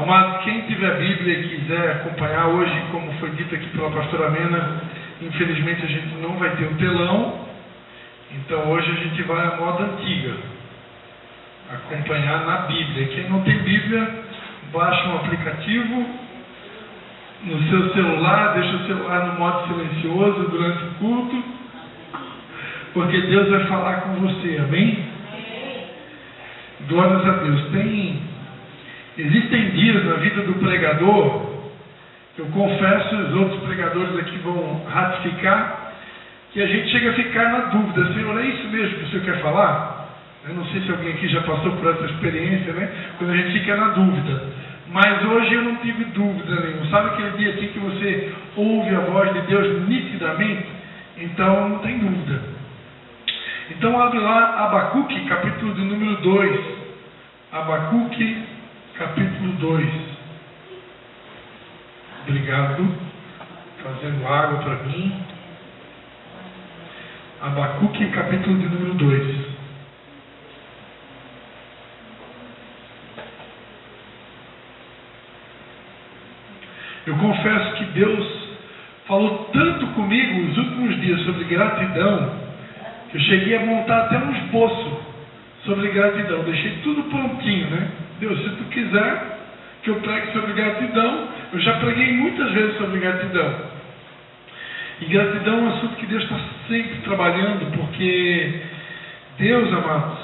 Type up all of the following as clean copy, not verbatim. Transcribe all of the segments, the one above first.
Amados, quem tiver Bíblia e quiser acompanhar hoje, como foi dito aqui pela pastora Mena, infelizmente a gente não vai ter o telão, então hoje a gente vai à moda antiga, acompanhar na Bíblia. Quem não tem Bíblia, baixa um aplicativo no seu celular, deixa o celular no modo silencioso durante o culto, porque Deus vai falar com você, amém? Glórias a Deus. Existem dias na vida do pregador, eu confesso, os outros pregadores aqui vão ratificar, que a gente chega a ficar na dúvida: Senhor, é isso mesmo que o Senhor quer falar? Eu não sei se alguém aqui já passou por essa experiência, né? Quando a gente fica na dúvida. Mas hoje eu não tive dúvida nenhuma. Sabe aquele dia assim que você ouve a voz de Deus nitidamente? Então não tem dúvida. Então abre lá Abacuque, capítulo de número 2. Abacuque, capítulo 2. Obrigado. Trazendo água para mim. Abacuque, capítulo de número 2. Eu confesso que Deus falou tanto comigo nos últimos dias sobre gratidão, que eu cheguei a montar até um esboço sobre gratidão. Deixei tudo prontinho, né? Deus, se tu quiser que eu pregue sobre gratidão, eu já preguei muitas vezes sobre gratidão. E gratidão é um assunto que Deus está sempre trabalhando, porque Deus, amados,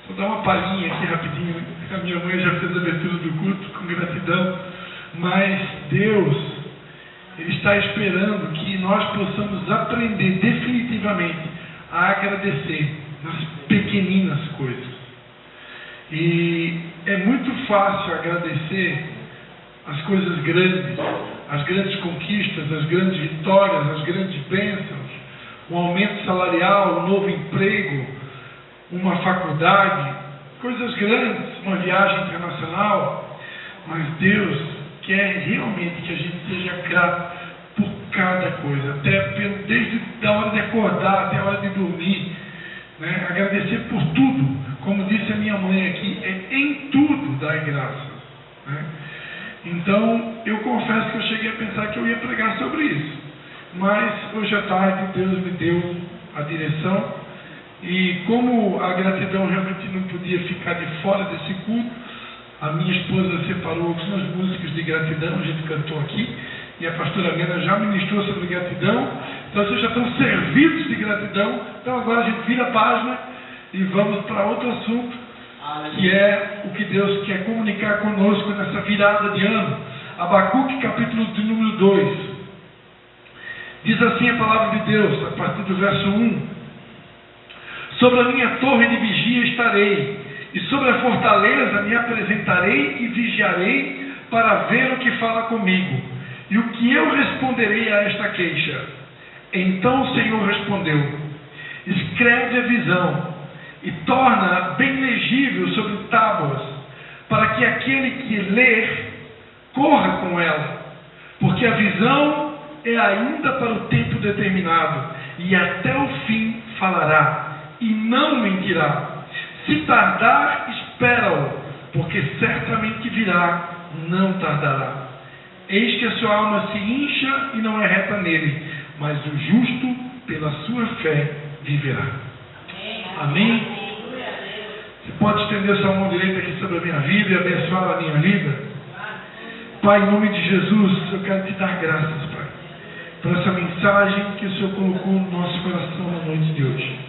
vou dar uma palhinha aqui rapidinho. A minha mãe já fez a abertura do culto com gratidão. Mas Deus, Ele está esperando que nós possamos aprender definitivamente a agradecer nas pequeninas coisas. E é muito fácil agradecer as coisas grandes, as grandes conquistas, as grandes vitórias, as grandes bênçãos, um aumento salarial, um novo emprego, uma faculdade, coisas grandes, uma viagem internacional. Mas Deus quer realmente que a gente seja grato por cada coisa, desde a hora de acordar até a hora de dormir, né? Agradecer por tudo, como disse a minha mãe aqui, é em tudo dar graças, né? Então, eu confesso que eu cheguei a pensar que eu ia pregar sobre isso, mas hoje à tarde Deus me deu a direção, e como a gratidão realmente não podia ficar de fora desse culto, a minha esposa separou algumas músicas de gratidão, a gente cantou aqui, e a pastora Mena já ministrou sobre gratidão. Então vocês já estão servidos de gratidão. Então agora a gente vira a página e vamos para outro assunto, que é o que Deus quer comunicar conosco nessa virada de ano. Abacuque, capítulo de número 2. Diz assim a palavra de Deus, a partir do verso 1. Sobre a minha torre de vigia estarei, e sobre a fortaleza me apresentarei e vigiarei para ver o que fala comigo, e o que eu responderei a esta queixa. Então o Senhor respondeu: escreve a visão e torna bem legível sobre tábuas, para que aquele que ler corra com ela, porque a visão é ainda para o tempo determinado, e até o fim falará, e não mentirá. Se tardar, espera-o, porque certamente virá, não tardará. Eis que a sua alma se incha e não é reta nele, mas o justo, pela sua fé, viverá. Amém? Você pode estender sua mão direita aqui sobre a minha vida e abençoar a minha vida? Pai, em nome de Jesus, eu quero te dar graças, Pai, por essa mensagem que o Senhor colocou no nosso coração na noite de hoje.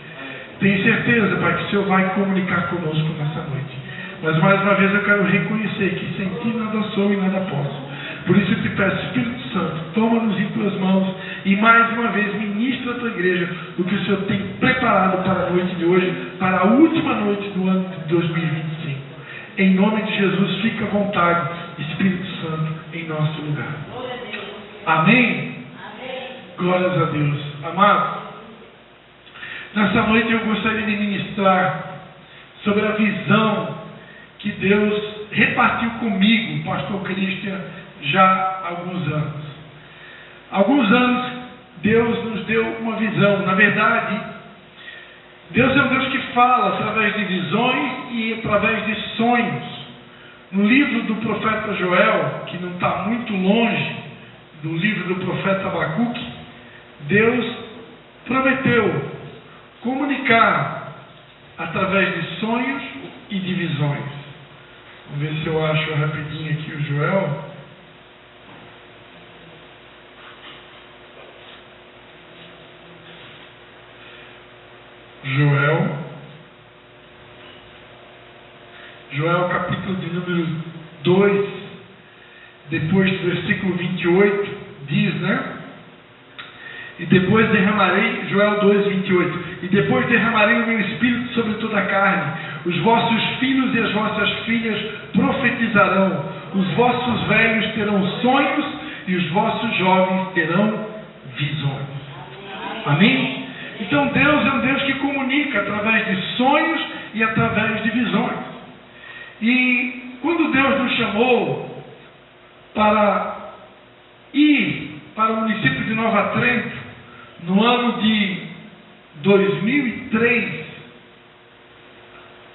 Tenho certeza, Pai, que o Senhor vai comunicar conosco nessa noite. Mas mais uma vez eu quero reconhecer que sem Ti nada sou e nada posso. Por isso eu te peço, Espírito Santo, toma-nos em Tuas mãos e mais uma vez ministra a Tua igreja o que o Senhor tem preparado para a noite de hoje, para a última noite do ano de 2025. Em nome de Jesus, fica à vontade, Espírito Santo, em nosso lugar. Amém? Glórias a Deus. Amados, nessa noite eu gostaria de ministrar sobre a visão que Deus repartiu comigo, pastor Christian, já há alguns anos. Há alguns anos Deus nos deu uma visão. Na verdade, Deus é um Deus que fala através de visões e através de sonhos No livro do profeta Joel, que não está muito longe do livro do profeta Abacuque, Deus prometeu comunicar através de sonhos e de visões. Vamos ver se eu acho rapidinho aqui o Joel. Joel capítulo de número 2, depois do versículo 28, diz, né? E depois derramarei, Joel 2, 28, e depois derramarei o meu espírito sobre toda a carne, os vossos filhos e as vossas filhas profetizarão, os vossos velhos terão sonhos e os vossos jovens terão visões. Amém? Então Deus é um Deus que comunica através de sonhos e através de visões. E quando Deus nos chamou para ir para o município de Nova Trento, no ano de 2003,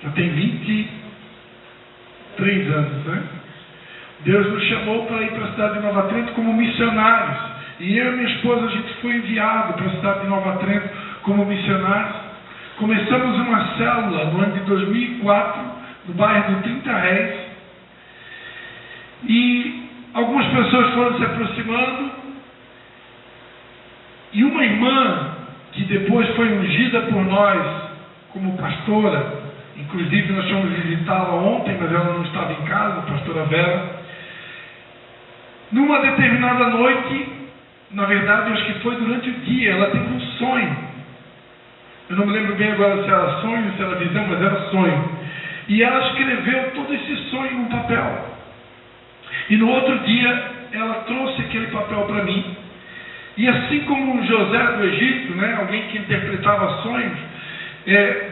já tem 23 anos, né? Deus nos chamou para ir para a cidade de Nova Trento como missionários. E eu e minha esposa, a gente foi enviado para a cidade de Nova Trento como missionários. Começamos uma célula no ano de 2004, no bairro do 30 Réis. E algumas pessoas foram se aproximando. E uma irmã, que depois foi ungida por nós como pastora, inclusive nós fomos visitá-la ontem, mas ela não estava em casa, a pastora Vera. Numa determinada noite, na verdade, acho que foi durante o dia, ela teve um sonho. Eu não me lembro bem agora se era sonho, se era visão, mas era sonho. E ela escreveu todo esse sonho num papel. E no outro dia, ela trouxe aquele papel para mim. E assim como José do Egito, né, alguém que interpretava sonhos,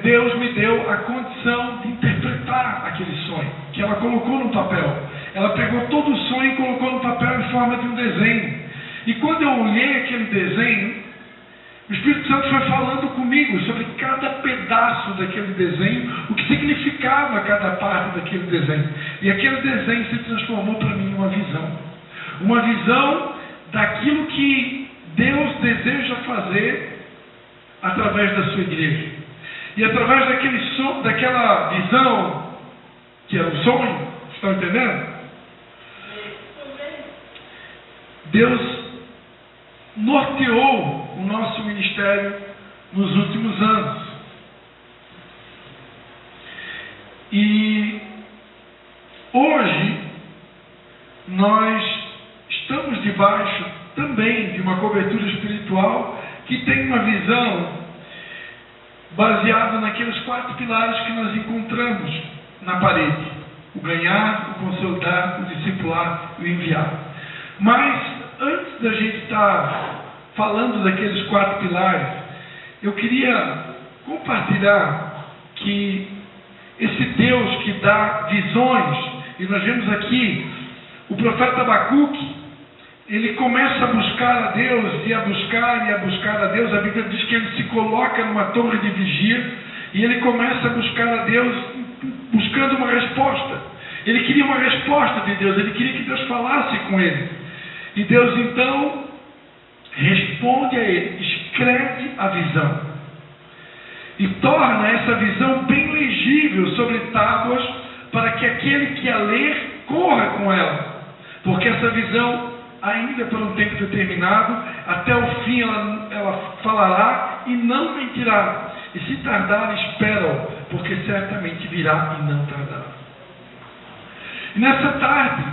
Deus me deu a condição de interpretar aquele sonho, que ela colocou no papel. Ela pegou todo o sonho e colocou no papel em forma de um desenho. E quando eu olhei aquele desenho, o Espírito Santo foi falando comigo sobre cada pedaço daquele desenho, o que significava cada parte daquele desenho. E aquele desenho se transformou para mim numa visão. Uma visão daquilo que Deus deseja fazer através da sua igreja. E através daquela visão, que era um sonho, estão entendendo? Deus norteou o nosso ministério nos últimos anos. E hoje nós estamos debaixo também de uma cobertura espiritual que tem uma visão baseada naqueles 4 pilares que nós encontramos na parede: o ganhar, o consolidar, o discipular e o enviar. Mas antes da gente estar falando daqueles 4 pilares, eu queria compartilhar que esse Deus que dá visões, e nós vemos aqui o profeta Abacuque, ele começa a buscar a Deus, e a buscar a Deus. A Bíblia diz que ele se coloca numa torre de vigia, e ele começa a buscar a Deus, buscando uma resposta. Ele queria uma resposta de Deus, ele queria que Deus falasse com ele. E Deus então responde a ele, escreve a visão. E torna essa visão bem legível sobre tábuas, para que aquele que a ler, corra com ela. Porque essa visão ainda é por um tempo determinado, até o fim ela falará e não mentirá. E se tardar, espera-o, porque certamente virá e não tardará. E nessa tarde,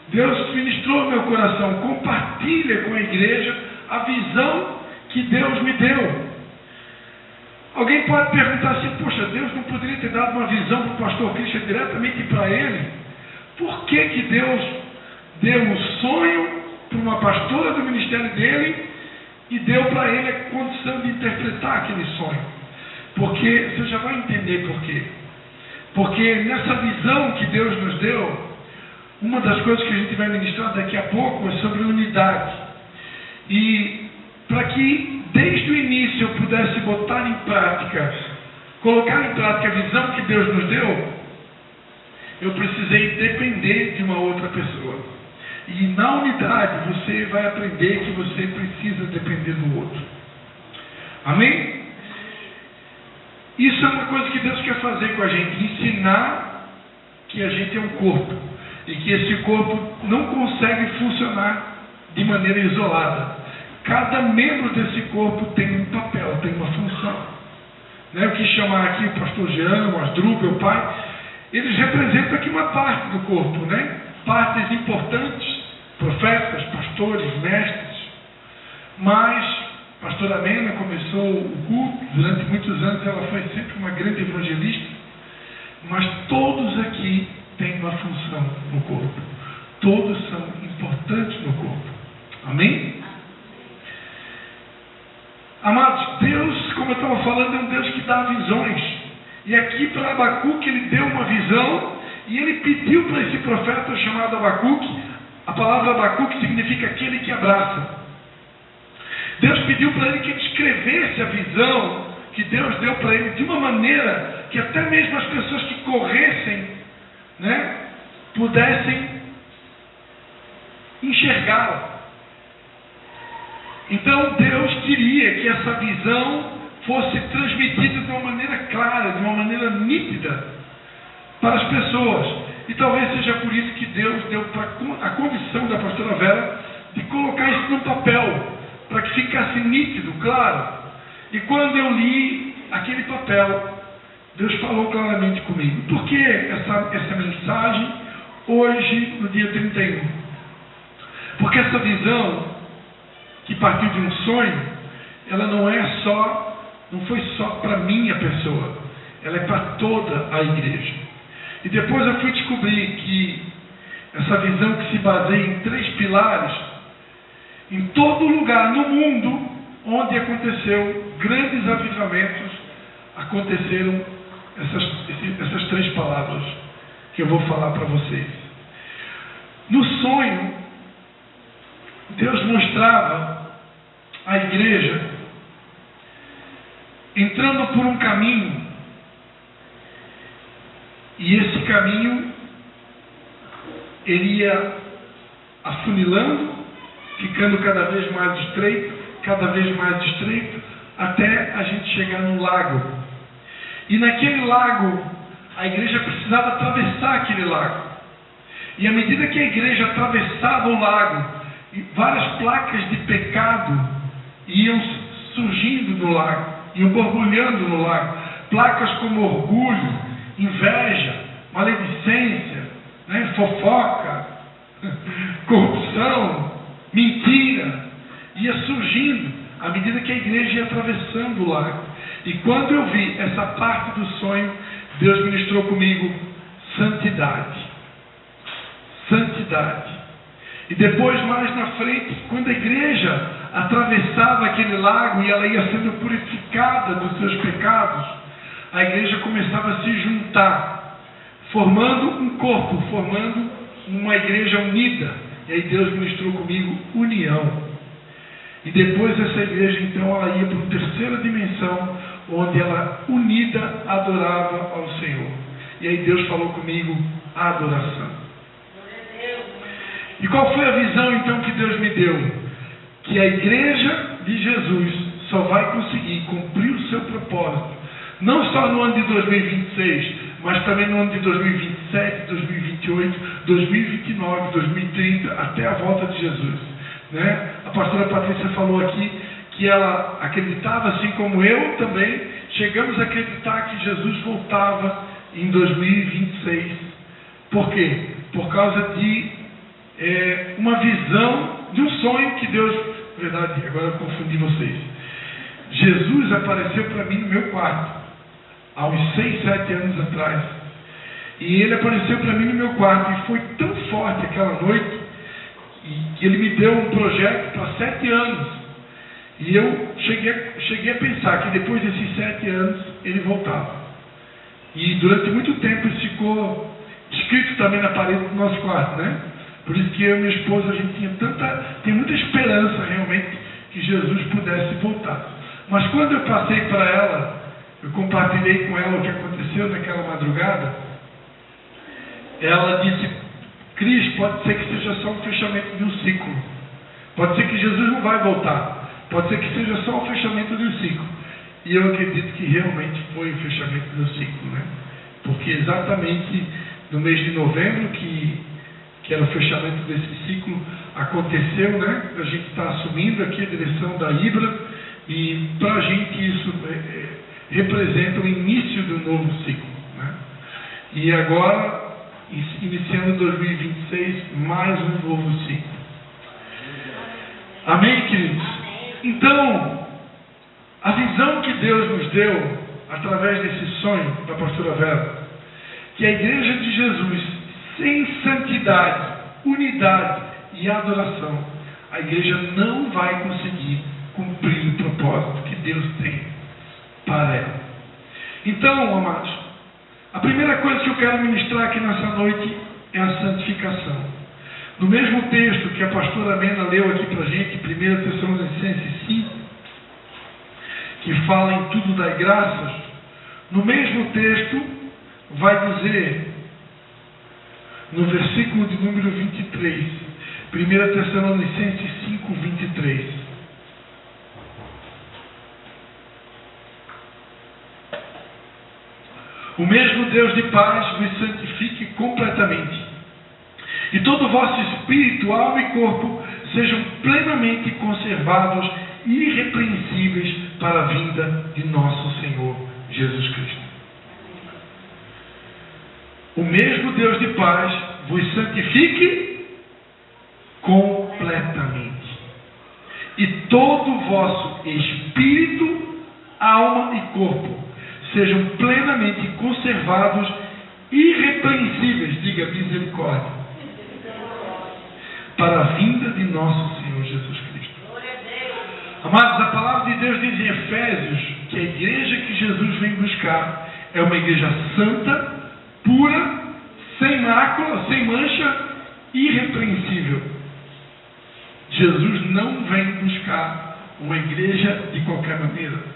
Deus ministrou no meu coração: compartilha com a igreja a visão que Deus me deu. Alguém pode perguntar assim: poxa, Deus não poderia ter dado uma visão para o pastor Christian diretamente para ele? Por que que Deus deu um sonho para uma pastora do ministério dele e deu para ele a condição de interpretar aquele sonho? Porque você já vai entender por quê. Porque nessa visão que Deus nos deu, uma das coisas que a gente vai ministrar daqui a pouco é sobre unidade. E para que desde o início eu pudesse botar em prática, colocar em prática a visão que Deus nos deu, eu precisei depender de uma outra pessoa. E na unidade você vai aprender que você precisa depender do outro. Amém? Isso é uma coisa que Deus quer fazer com a gente, ensinar que a gente é um corpo e que esse corpo não consegue funcionar de maneira isolada. Cada membro desse corpo tem um papel, tem uma função. Né? O que chamar aqui o pastor Jean, o Asdrubal, o pai, eles representam aqui uma parte do corpo, né? Partes importantes, profetas, pastores, mestres. Mas a pastora Mena começou o culto, durante muitos anos ela foi sempre uma grande evangelista, mas todos aqui têm uma função no corpo. Todos são importantes no corpo. Amém? Amados, Deus, como eu estava falando, é um Deus que dá visões. E aqui para Abacuque ele deu uma visão e ele pediu para esse profeta chamado Abacuque. A palavra Abacuque significa aquele que abraça. Deus pediu para ele que ele escrevesse a visão que Deus deu para ele de uma maneira que até mesmo as pessoas que corressem, né, pudessem enxergá-la. Então Deus queria que essa visão fosse transmitida de uma maneira clara, de uma maneira nítida para as pessoas. E talvez seja por isso que Deus deu a condição da pastora Vera de colocar isso no papel, para que ficasse nítido, claro. E quando eu li aquele papel, Deus falou claramente comigo. Por que essa mensagem hoje, no dia 31? Porque essa visão que partiu de um sonho, ela não foi só para minha pessoa, ela é para toda a igreja. E depois eu fui descobrir que essa visão que se baseia em 3 pilares, em todo lugar no mundo onde aconteceu grandes avivamentos, aconteceram essas 3 palavras que eu vou falar para vocês. No sonho, Deus mostrava a igreja entrando por um caminho, e esse caminho ele ia afunilando, ficando cada vez mais estreito, até a gente chegar no lago. E naquele lago, a igreja precisava atravessar aquele lago. E à medida que a igreja atravessava o lago, várias placas de pecado iam surgindo no lago, iam borbulhando no lago. Placas como orgulho, inveja, maledicência, né, fofoca, corrupção, mentira, ia surgindo à medida que a igreja ia atravessando o lago. E quando eu vi essa parte do sonho, Deus ministrou comigo santidade. Santidade. E depois, mais na frente, quando a igreja atravessava aquele lago e ela ia sendo purificada dos seus pecados, a igreja começava a se juntar, formando um corpo, formando uma igreja unida. E aí Deus ministrou comigo união. E depois essa igreja, então, ela ia para uma terceira dimensão, onde ela, unida, adorava ao Senhor. E aí Deus falou comigo, adoração. E qual foi a visão, então, que Deus me deu? Que a igreja de Jesus só vai conseguir cumprir o seu propósito, não só no ano de 2026, mas também no ano de 2027, 2028, 2029, 2030, até a volta de Jesus. Né? A pastora Patrícia falou aqui que ela acreditava, assim como eu também, chegamos a acreditar que Jesus voltava em 2026. Por quê? Por causa de uma visão, de um sonho que Deus... Verdade, agora eu confundi vocês. Jesus apareceu para mim no meu quarto, há uns 6, 7 anos atrás. E ele apareceu para mim no meu quarto, e foi tão forte aquela noite, que ele me deu um projeto para 7 anos. E eu cheguei a pensar que depois desses 7 anos, ele voltava. E durante muito tempo isso ficou escrito também na parede do nosso quarto, né? Por isso que eu e minha esposa, a gente tinha muita esperança realmente que Jesus pudesse voltar. Mas quando eu passei para ela, eu compartilhei com ela o que aconteceu naquela madrugada, ela disse: Cris, pode ser que seja só o fechamento de um ciclo. Pode ser que Jesus não vai voltar. Pode ser que seja só o fechamento de um ciclo. E eu acredito que realmente foi o fechamento do ciclo, né? Porque exatamente no mês de novembro, que era o fechamento desse ciclo, aconteceu, né? A gente está assumindo aqui a direção da Ibra, e para a gente isso representa o início do novo ciclo, né? E agora, iniciando 2026, mais um novo ciclo. Amém, queridos? Então, a visão que Deus nos deu, através desse sonho da pastora Vera, que a igreja de Jesus, sem santidade, unidade e adoração, a igreja não vai conseguir cumprir o propósito que Deus tem para ela. Então, amados, a primeira coisa que eu quero ministrar aqui nessa noite é a santificação. No mesmo texto que a pastora Mena leu aqui para a gente, 1 Tessalonicenses 5, que fala em tudo das graças, no mesmo texto vai dizer, no versículo de número 23, 1 Tessalonicenses 5, 23. O mesmo Deus de paz vos santifique completamente, e todo o vosso espírito, alma e corpo sejam plenamente conservados e irrepreensíveis para a vinda de nosso Senhor Jesus Cristo. O mesmo Deus de paz vos santifique completamente, e todo o vosso espírito, alma e corpo sejam plenamente conservados, irrepreensíveis, diga misericórdia, para a vinda de nosso Senhor Jesus Cristo. Amados, a palavra de Deus diz em Efésios que a igreja que Jesus vem buscar é uma igreja santa, pura, sem mácula, sem mancha, irrepreensível. Jesus não vem buscar uma igreja de qualquer maneira.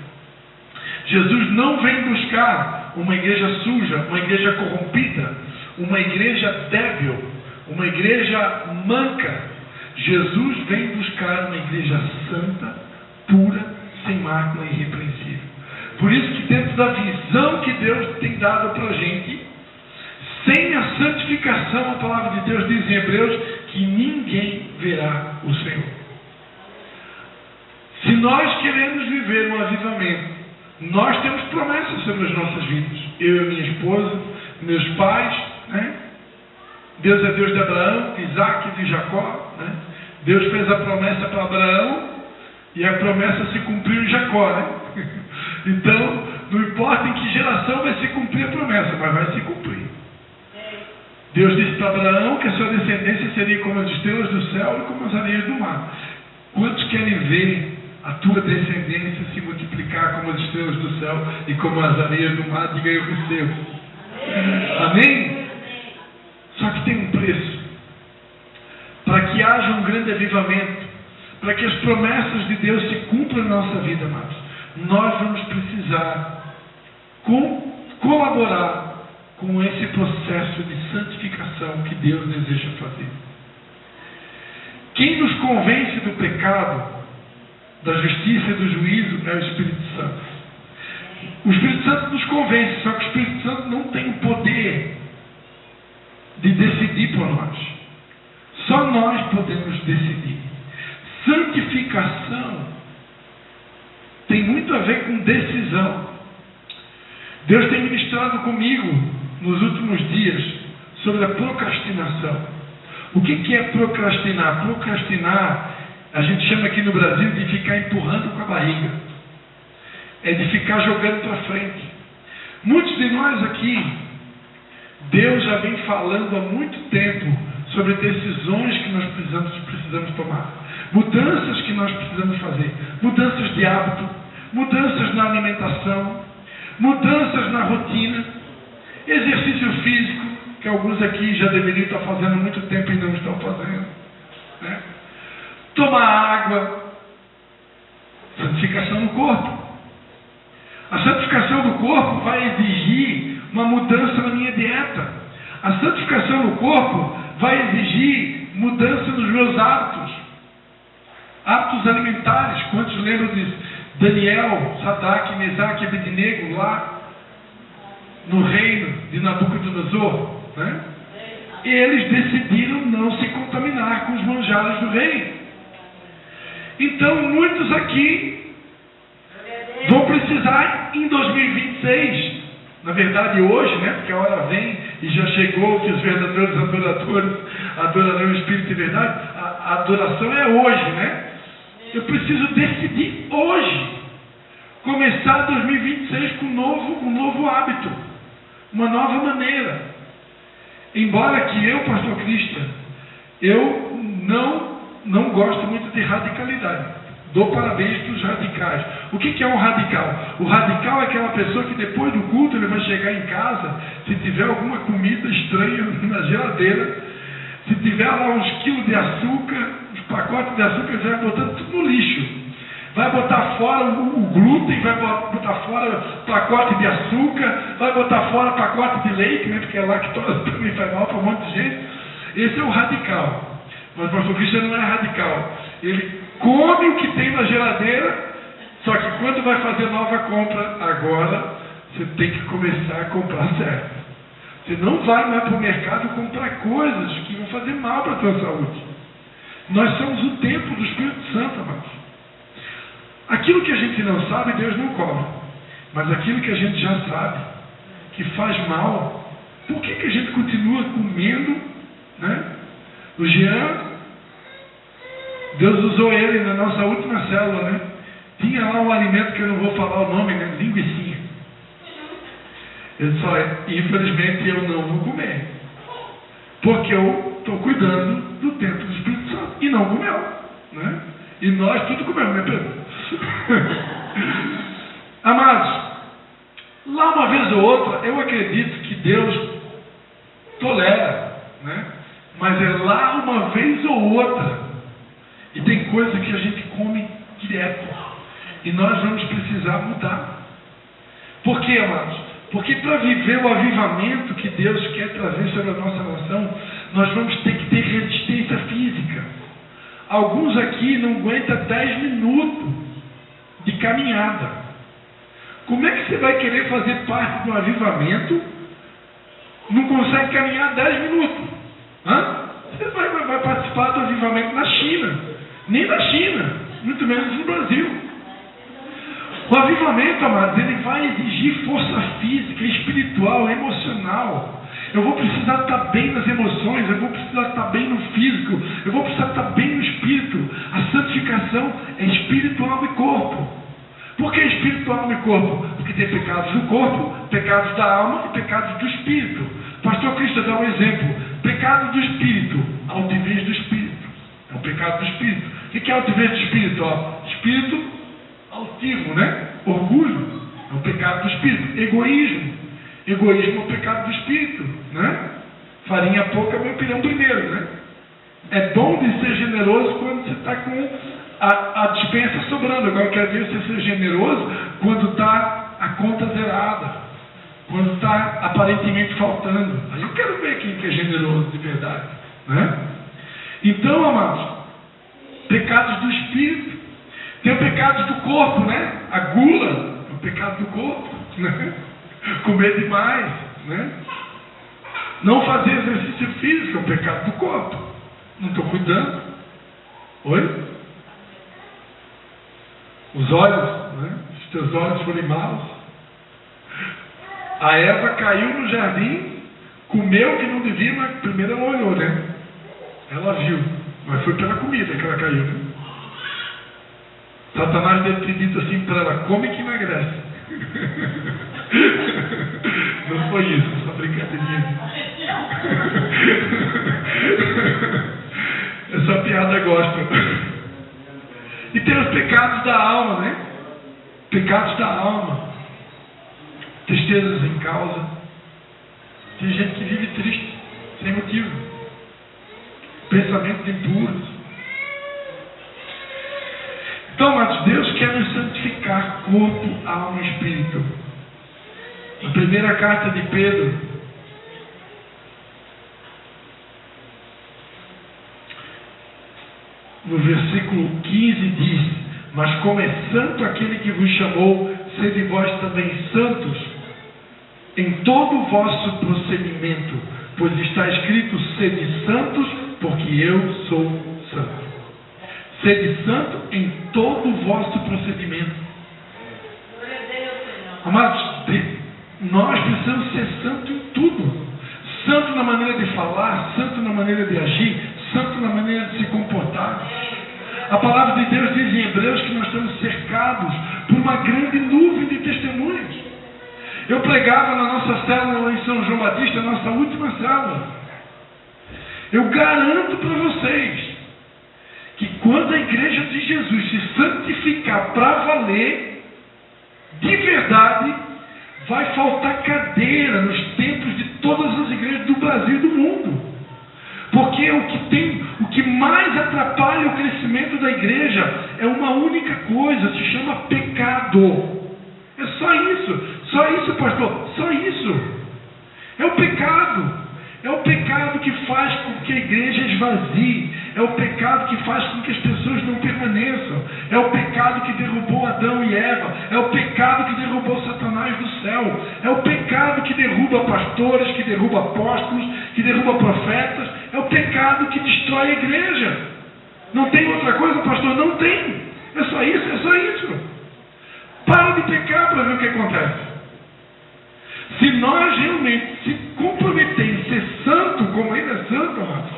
Jesus não vem buscar uma igreja suja, uma igreja corrompida, uma igreja débil, uma igreja manca. Jesus vem buscar uma igreja santa, pura, sem mácula e irrepreensível. Por isso que dentro da visão que Deus tem dado para a gente, sem a santificação, a palavra de Deus diz em Hebreus que ninguém verá o Senhor. Se nós queremos viver um avivamento, nós temos promessas sobre as nossas vidas. Eu e minha esposa, meus pais, né? Deus é Deus de Abraão, de Isaac e de Jacó, né? Deus fez a promessa para Abraão e a promessa se cumpriu em Jacó, né? Então, não importa em que geração vai se cumprir a promessa, mas vai se cumprir. Deus disse para Abraão que a sua descendência seria como as estrelas do céu e como as areias do mar. Quantos querem ver a tua descendência se multiplicar como as estrelas do céu e como as areias do mar? Diga: eu recebo. Amém? Só que tem um preço. Para que haja um grande avivamento, para que as promessas de Deus se cumpram na nossa vida, amados, nós vamos precisar colaborar com esse processo de santificação que Deus deseja fazer. Quem nos convence do pecado, da justiça e do juízo é o Espírito Santo. O Espírito Santo nos convence, só que o Espírito Santo não tem o poder de decidir por nós. Só nós podemos decidir. Santificação tem muito a ver com decisão. Deus tem ministrado comigo nos últimos dias sobre a procrastinação. O que é procrastinar? Procrastinar, a gente chama aqui no Brasil de ficar empurrando com a barriga. É de ficar jogando para frente. Muitos de nós aqui, Deus já vem falando há muito tempo sobre decisões que nós precisamos tomar. Mudanças que nós precisamos fazer. Mudanças de hábito, mudanças na alimentação, mudanças na rotina, exercício físico, que alguns aqui já deveriam estar fazendo há muito tempo e não estão fazendo, né? Tomar água, santificação no corpo. A santificação do corpo vai exigir uma mudança na minha dieta. A santificação no corpo vai exigir mudança nos meus hábitos alimentares. Quantos lembram de Daniel, Sadraque, Mesaque e Abednego lá no reino de Nabucodonosor, né? Eles decidiram não se contaminar com os manjares do rei. Então muitos aqui vão precisar em 2026, na verdade hoje, né? Porque a hora vem e já chegou que os verdadeiros adoradores adorarão o Espírito e verdade. A adoração é hoje, né? Eu preciso decidir hoje começar 2026 com um novo hábito, uma nova maneira. Embora que eu, pastor Cristian, eu não gosto muito de radicalidade. Dou parabéns para os radicais. O que é um radical? O radical é aquela pessoa que depois do culto ele vai chegar em casa, se tiver alguma comida estranha na geladeira, se tiver lá uns quilos de açúcar, uns pacotes de açúcar, ele vai botando tudo no lixo. Vai botar fora o glúten, vai botar fora pacote de açúcar, vai botar fora pacote de leite, né, porque a lactose também faz mal para um monte de gente. Esse é o radical. Mas o pastor Cristian não é radical. Ele come o que tem na geladeira, só que quando vai fazer nova compra, agora você tem que começar a comprar certo. Você não vai mais para o mercado comprar coisas que vão fazer mal para a tua saúde. Nós somos o templo do Espírito Santo, amados. Aquilo que a gente não sabe, Deus não cobra. Mas aquilo que a gente já sabe, que faz mal, por que a gente continua comendo, né? O Jean, Deus usou ele na nossa última célula, né? Tinha lá um alimento que eu não vou falar o nome, né? Linguicinha. Ele disse, olha, infelizmente eu não vou comer. Porque eu estou cuidando do templo do Espírito Santo. E não comeu, né? E nós tudo comemos, né, Pedro? Amados, lá uma vez ou outra, eu acredito que Deus tolera, né? Mas é lá uma vez ou outra. E tem coisa que a gente come direto. E nós vamos precisar mudar. Por quê, amados? Porque para viver o avivamento que Deus quer trazer sobre a nossa nação, nós vamos ter que ter resistência física. Alguns aqui não aguentam 10 minutos de caminhada. Como é que você vai querer fazer parte de um avivamento? Não consegue caminhar 10 minutos. Você vai participar do avivamento na China. Nem na China, muito menos no Brasil. O avivamento, amados, ele vai exigir força física, espiritual, emocional. Eu vou precisar estar bem nas emoções, eu vou precisar estar bem no físico, eu vou precisar estar bem no espírito. A santificação é espiritual e corpo. Por que espiritual e corpo? Porque tem pecados do corpo, pecados da alma e pecados do espírito. Pastor Cristo dá um exemplo. Pecado do espírito, altivez do espírito. É um pecado do espírito. O que é altivez do espírito? Espírito altivo, né? Orgulho é um pecado do espírito. Egoísmo é um pecado do espírito, né? Farinha pouca, meu pirão primeiro, né? É bom de ser generoso quando você está com a dispensa sobrando. Agora eu quero ver você ser generoso quando está a conta zerada, quando está aparentemente faltando. Aí eu quero ver quem que é generoso de verdade, né? Então, amados, pecados do espírito. Tem o pecado do corpo, né? A gula é o pecado do corpo, né? Comer demais, né? Não fazer exercício físico é o pecado do corpo. Não estou cuidando. Oi? Os olhos, né? Os teus olhos forem maus. A Eva caiu no jardim, comeu o que não devia, mas primeiro ela olhou, né? Ela viu, mas foi pela comida que ela caiu, né? Satanás deve ter dito assim para ela: come que emagrece. Não foi isso, só brincadeirinha. Essa piada gosta. E tem os pecados da alma, né? Pecados da alma. Tristezas sem causa. Tem gente que vive triste, sem motivo. Pensamentos impuros. Então, amados, Deus quer nos santificar corpo, alma e espírito. Na primeira carta de Pedro, no versículo 15 diz: mas como é santo aquele que vos chamou, sede vós também santos em todo o vosso procedimento, pois está escrito: sede santos, porque eu sou santo. Sede santo em todo o vosso procedimento. Amados, nós precisamos ser santos em tudo. Santo na maneira de falar, santo na maneira de agir, santo na maneira de se comportar. A palavra de Deus diz em Hebreus que nós estamos cercados por uma grande nuvem de testemunhas. Eu pregava na nossa célula em São João Batista, nossa última célula. Eu garanto para vocês que quando a igreja de Jesus se santificar para valer, de verdade, vai faltar cadeira nos templos de todas as igrejas do Brasil e do mundo. Porque o que mais atrapalha o crescimento da igreja é uma única coisa, se chama pecado. É só isso, pastor, só isso. É o pecado. É o pecado que faz com que a igreja esvazie. É o pecado que faz com que as pessoas não permaneçam. É o pecado que derrubou Adão e Eva. É o pecado que derrubou Satanás do céu. É o pecado que derruba pastores, que derruba apóstolos, que derruba profetas. É o pecado que destrói a igreja. Não tem outra coisa, pastor? Não tem. É só isso. Para de pecar para ver o que acontece. Se nós realmente se comprometer em ser santo, como ele é santo, amados,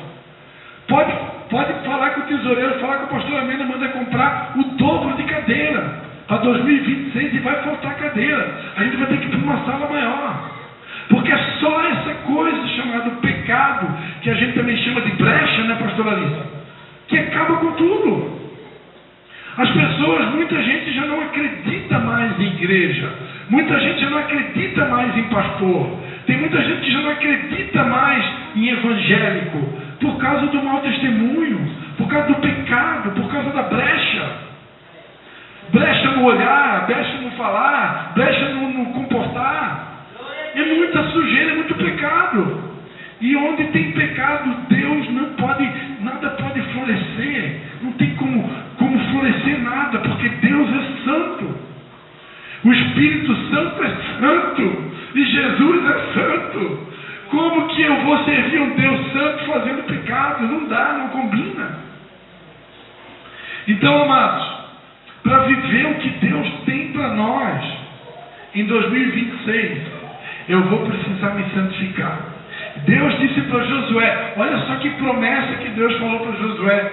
pode falar com o tesoureiro, falar com a pastora Amanda, manda comprar o dobro de cadeira para 2026 e vai faltar cadeira. A gente vai ter que ir para uma sala maior. Porque é só essa coisa chamada pecado, que a gente também chama de brecha, né, pastora Alissa, que acaba com tudo. As pessoas, muita gente já não acredita mais em igreja. Muita gente já não acredita mais em pastor. Tem muita gente que já não acredita mais em evangélico. Por causa do mau testemunho. Por causa do pecado. Por causa da brecha. Brecha no olhar. Brecha no falar. Brecha no comportar. É muita sujeira, é muito pecado. E onde tem pecado, Deus nada pode florescer. Não tem como florescer nada, porque Deus é santo. O Espírito Santo é santo. E Jesus é santo. Como que eu vou servir um Deus santo fazendo pecado? Não dá, não combina. Então, amados, para viver o que Deus tem para nós em 2026, eu vou precisar me santificar. Deus disse para Josué, olha só que promessa que Deus falou para Josué: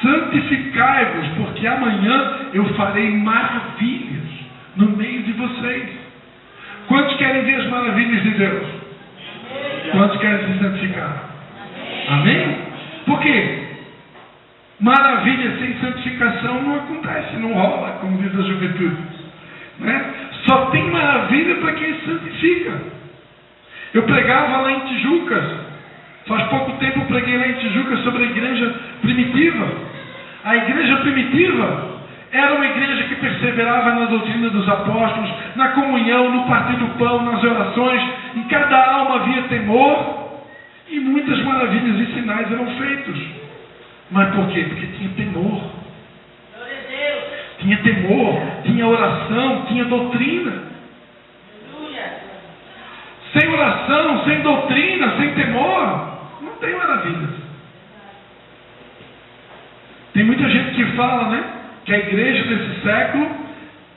santificai-vos, porque amanhã eu farei maravilhas no meio de vocês. Quantos querem ver as maravilhas de Deus? Quantos querem se santificar? Amém? Por quê? Maravilha sem santificação não acontece, não rola, como diz a juventude, né? Só tem maravilha para quem se santifica. Eu pregava lá em Tijucas, faz pouco tempo eu preguei lá em Tijucas sobre a igreja primitiva. A igreja primitiva era uma igreja que perseverava na doutrina dos apóstolos, na comunhão, no partir do pão, nas orações. Em cada alma havia temor e muitas maravilhas e sinais eram feitos. Mas por quê? Porque tinha temor. Tinha temor, tinha oração, tinha doutrina. Sem oração, sem doutrina, sem temor, não tem maravilhas. Tem muita gente que fala, né, que a igreja desse século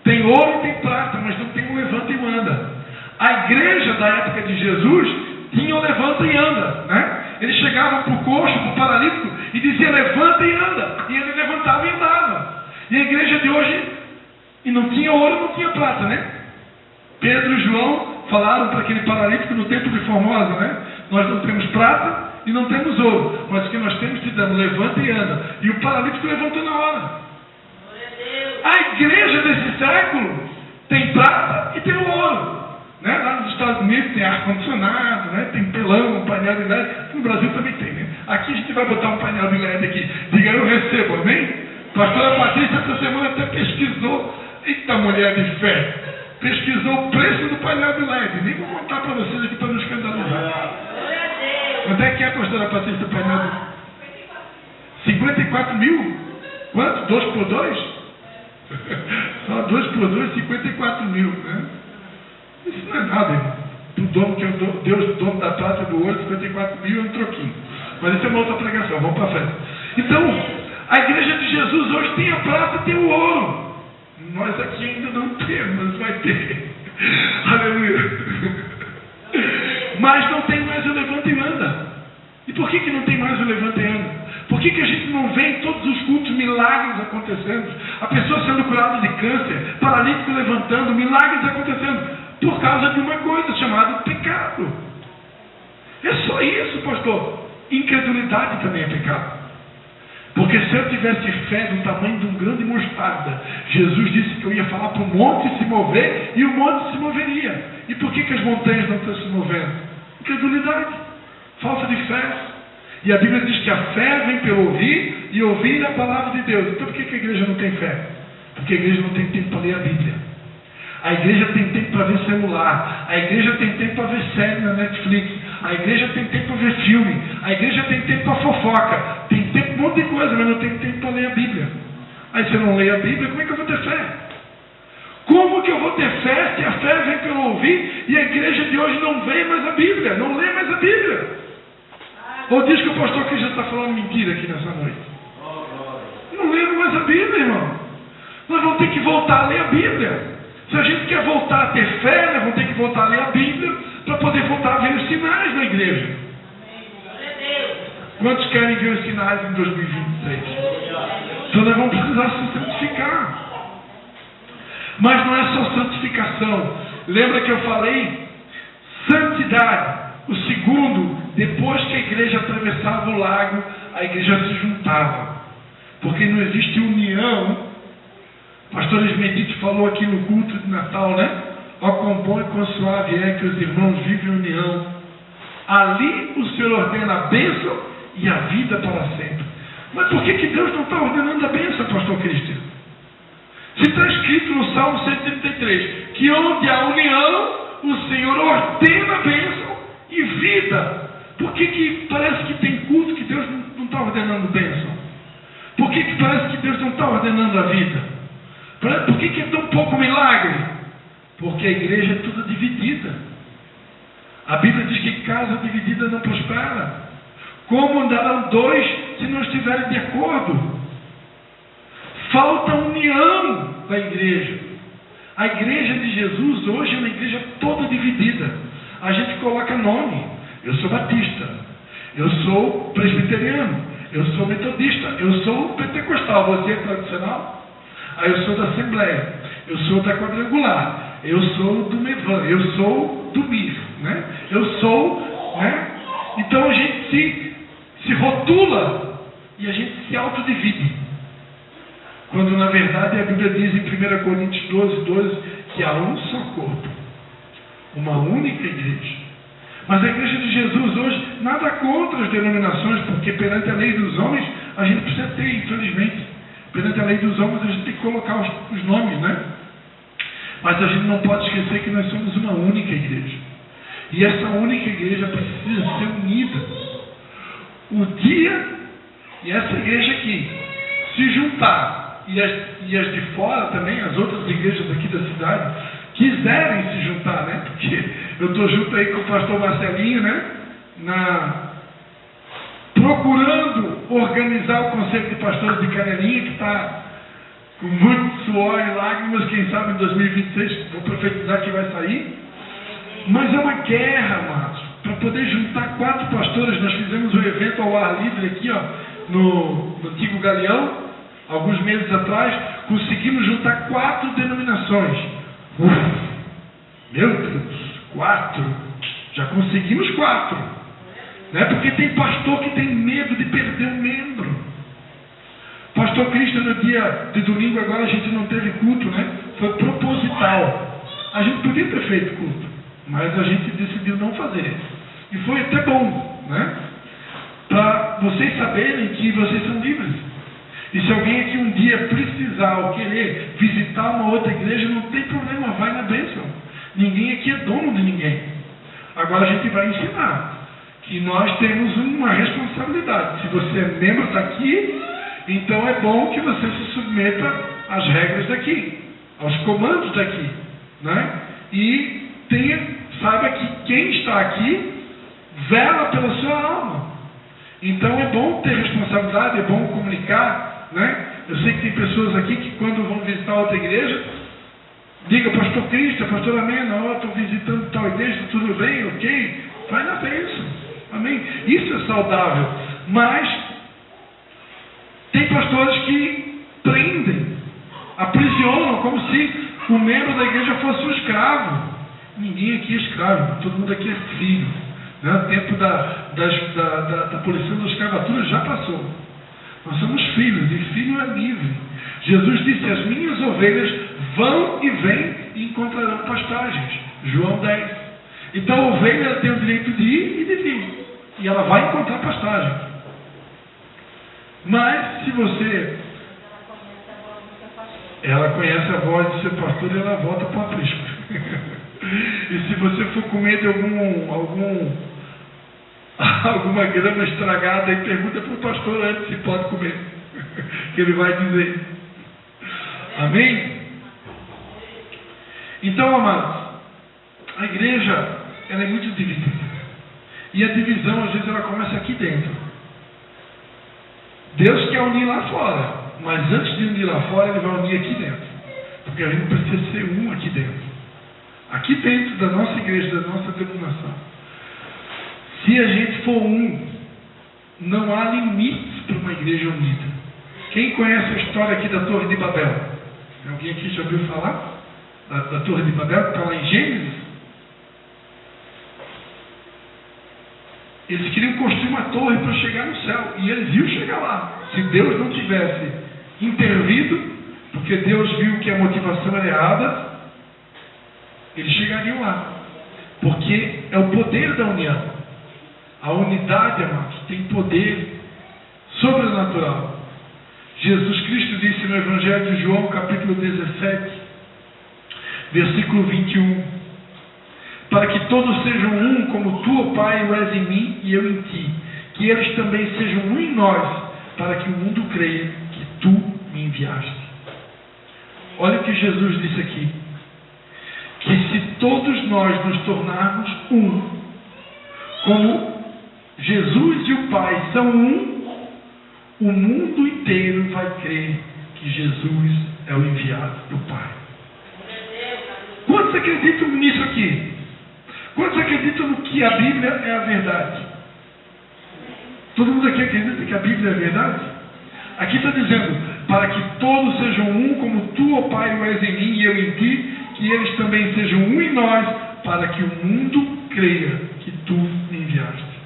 tem ouro e tem prata, mas não tem um levanta e anda. A igreja da época de Jesus tinha o levanta e anda, né? Ele chegava para o coxo, para o paralítico e dizia levanta e anda. E ele levantava e andava. E a igreja de hoje, e não tinha ouro, não tinha prata, né? Pedro e João falaram para aquele paralítico no templo de Formosa, né? Nós não temos prata e não temos ouro, mas o que nós temos te damos, levanta e anda. E o paralítico levantou na hora. A igreja desse século tem prata e tem ouro, né? Lá nos Estados Unidos tem ar-condicionado, né? Tem telão, painel de LED. No Brasil também tem, né? Aqui a gente vai botar um painel de LED aqui. Diga, eu recebo, amém? Pastora Patrícia essa semana até pesquisou. Eita, mulher de fé! Pesquisou o preço do painel de LED. Nem vou contar para vocês aqui para não escandalizar. Quanto é que é, pastora Patrícia, o painel de 54 mil? Quanto? 2 por 2? Só 2 por 2, 54 mil, né? Isso não é nada, irmão. O dono que é o Deus, dono da prata e do ouro, 54 mil é um troquinho. Mas isso é uma outra pregação, vamos para frente. Então, a igreja de Jesus hoje tem a prata e tem o ouro. Nós aqui ainda não temos, mas vai ter. Aleluia. Mas não tem mais o levanta e anda. E por que não tem mais o levanta e anda? Por que a gente não vê em todos os cultos milagres acontecendo? A pessoa sendo curada de câncer, paralítico levantando, milagres acontecendo. Por causa de uma coisa chamada pecado. É só isso, pastor. Incredulidade também é pecado. Porque se eu tivesse fé do tamanho de um grande mostarda, Jesus disse que eu ia falar para o monte se mover e o monte se moveria. E por que as montanhas não estão se movendo? Incredulidade, falta de fé. E a Bíblia diz que a fé vem pelo ouvir e ouvir a palavra de Deus. Então por que a igreja não tem fé? Porque a igreja não tem tempo para ler a Bíblia. A igreja tem tempo para ver celular. A igreja tem tempo para ver série na Netflix. A igreja tem tempo para ver filme. A igreja tem tempo para fofoca. Tem tempo para um monte de coisa, mas não tem tempo para ler a Bíblia. Aí se eu não leio a Bíblia, como é que eu vou ter fé? Como que eu vou ter fé se a fé vem pelo ouvir e a igreja de hoje não vê mais a Bíblia, não lê mais a Bíblia? Ou diz que o pastor aqui já está falando mentira aqui nessa noite? Não lemos mais a Bíblia, irmão. Nós vamos ter que voltar a ler a Bíblia. Se a gente quer voltar a ter fé, nós vamos ter que voltar a ler a Bíblia para poder voltar a ver os sinais na igreja. Quantos querem ver os sinais em 2026? Então nós vamos precisar se santificar. Mas não é só santificação. Lembra que eu falei? Santidade. O segundo, depois que a igreja atravessava o lago, a igreja se juntava. Porque não existe união. O pastor Esmedite falou aqui no culto de Natal, né? Ó quão bom e quão suave é que os irmãos vivem em união. Ali o Senhor ordena a bênção e a vida para sempre. Mas por que Deus não está ordenando a bênção, pastor Cristian? Se está escrito no Salmo 133, que onde há união, o Senhor ordena a bênção e vida. Por que parece que tem culto que Deus não está ordenando bênção? Por que parece que Deus não está ordenando a vida? Por que é tão pouco milagre? Porque a igreja é toda dividida. A Bíblia diz que casa dividida não prospera. Como andarão dois se não estiverem de acordo? Falta união da igreja. A igreja de Jesus hoje é uma igreja toda dividida. A gente coloca nome. Eu sou batista. Eu sou presbiteriano. Eu sou metodista. Eu sou pentecostal. Você é tradicional? Aí eu sou da Assembleia. Eu sou da Quadrangular. Eu sou do Mevan. Eu sou do MIF. Né? Eu sou... Né? Então a gente se rotula e a gente se autodivide. Quando na verdade a Bíblia diz em 1 Coríntios 12, que há um só corpo, uma única igreja. Mas a igreja de Jesus hoje, nada contra as denominações, porque perante a lei dos homens, a gente precisa ter, infelizmente, perante a lei dos homens a gente tem que colocar os nomes, né? Mas a gente não pode esquecer que nós somos uma única igreja. E essa única igreja precisa ser unida. O dia, e essa igreja aqui, se juntar, e as de fora também, as outras igrejas aqui da cidade, quiserem se juntar, né? Porque eu estou junto aí com o pastor Marcelinho, né? Procurando organizar o Conselho de Pastores de Canelinha, que está com muito suor e lágrimas, quem sabe em 2026 vou profetizar que vai sair. Mas é uma guerra, amados, para poder juntar 4 pastores. Nós fizemos um evento ao ar livre aqui, ó, no antigo Galeão. Alguns meses atrás, conseguimos juntar 4 denominações. Meu Deus, 4. Já conseguimos 4. Né? Porque tem pastor que tem medo de perder um membro. Pastor Cristo, no dia de domingo agora a gente não teve culto, né? Foi proposital. A gente podia ter feito culto, mas a gente decidiu não fazer. E foi até bom, né? Para vocês saberem que vocês são livres. E se alguém aqui um dia precisar ou querer visitar uma outra igreja, não tem problema, vai na bênção. Ninguém aqui é dono de ninguém. Agora a gente vai ensinar que nós temos uma responsabilidade. Se você é membro daqui Então é bom que você se submeta às regras daqui, aos comandos daqui, né? E saiba que quem está aqui vela pela sua alma. Então é bom ter responsabilidade, é bom comunicar, né? Eu sei que tem pessoas aqui que quando vão visitar outra igreja, diga, pastor Cristo, pastor Amém, estou visitando tal igreja, tudo bem, ok? Vai na bênção, amém? Isso é saudável, mas tem pastores que prendem, aprisionam, como se o membro da igreja fosse um escravo. Ninguém aqui é escravo, todo mundo aqui é filho, né? O tempo da abolição da escravatura já passou. Nós somos filhos, e filho é livre. Jesus disse, as minhas ovelhas vão e vêm e encontrarão pastagens. João 10. Então a ovelha tem o direito de ir e de vir. E ela vai encontrar pastagem. Mas se você... Ela conhece a voz do seu pastor e ela volta para o aprisco. E se você for comer de alguma grama estragada, e pergunta para o pastor antes se pode comer, que ele vai dizer. Amém? Então, amados, a igreja, ela é muito dividida. E a divisão, às vezes, ela começa aqui dentro. Deus quer unir lá fora, mas antes de unir lá fora, Ele vai unir aqui dentro. Porque a gente precisa ser um aqui dentro. Aqui dentro da nossa igreja, da nossa denominação. Se a gente for um, não há limites para uma igreja unida. Quem conhece a história aqui da Torre de Babel? Alguém aqui já ouviu falar da Torre de Babel, que está lá em Gênesis? Eles queriam construir uma torre para chegar no céu, e eles iam chegar lá. Se Deus não tivesse intervido, porque Deus viu que a motivação era errada, eles chegariam lá. Porque é o poder da união. A unidade, amados, tem poder sobrenatural. Jesus Cristo disse no Evangelho de João, capítulo 17, versículo 21, para que todos sejam um, como tu, ó Pai, o és em mim e eu em ti, que eles também sejam um em nós, para que o mundo creia que tu me enviaste. Olha o que Jesus disse aqui, que se todos nós nos tornarmos um, como Jesus e o Pai são um, o mundo inteiro vai crer que Jesus é o enviado do Pai. Quantos acreditam nisso aqui? Quantos acreditam no que a Bíblia é a verdade? Todo mundo aqui acredita que a Bíblia é a verdade? Aqui está dizendo, para que todos sejam um, como tu, ó Pai, o és em mim e eu em ti, que eles também sejam um em nós, para que o mundo creia que tu me enviaste.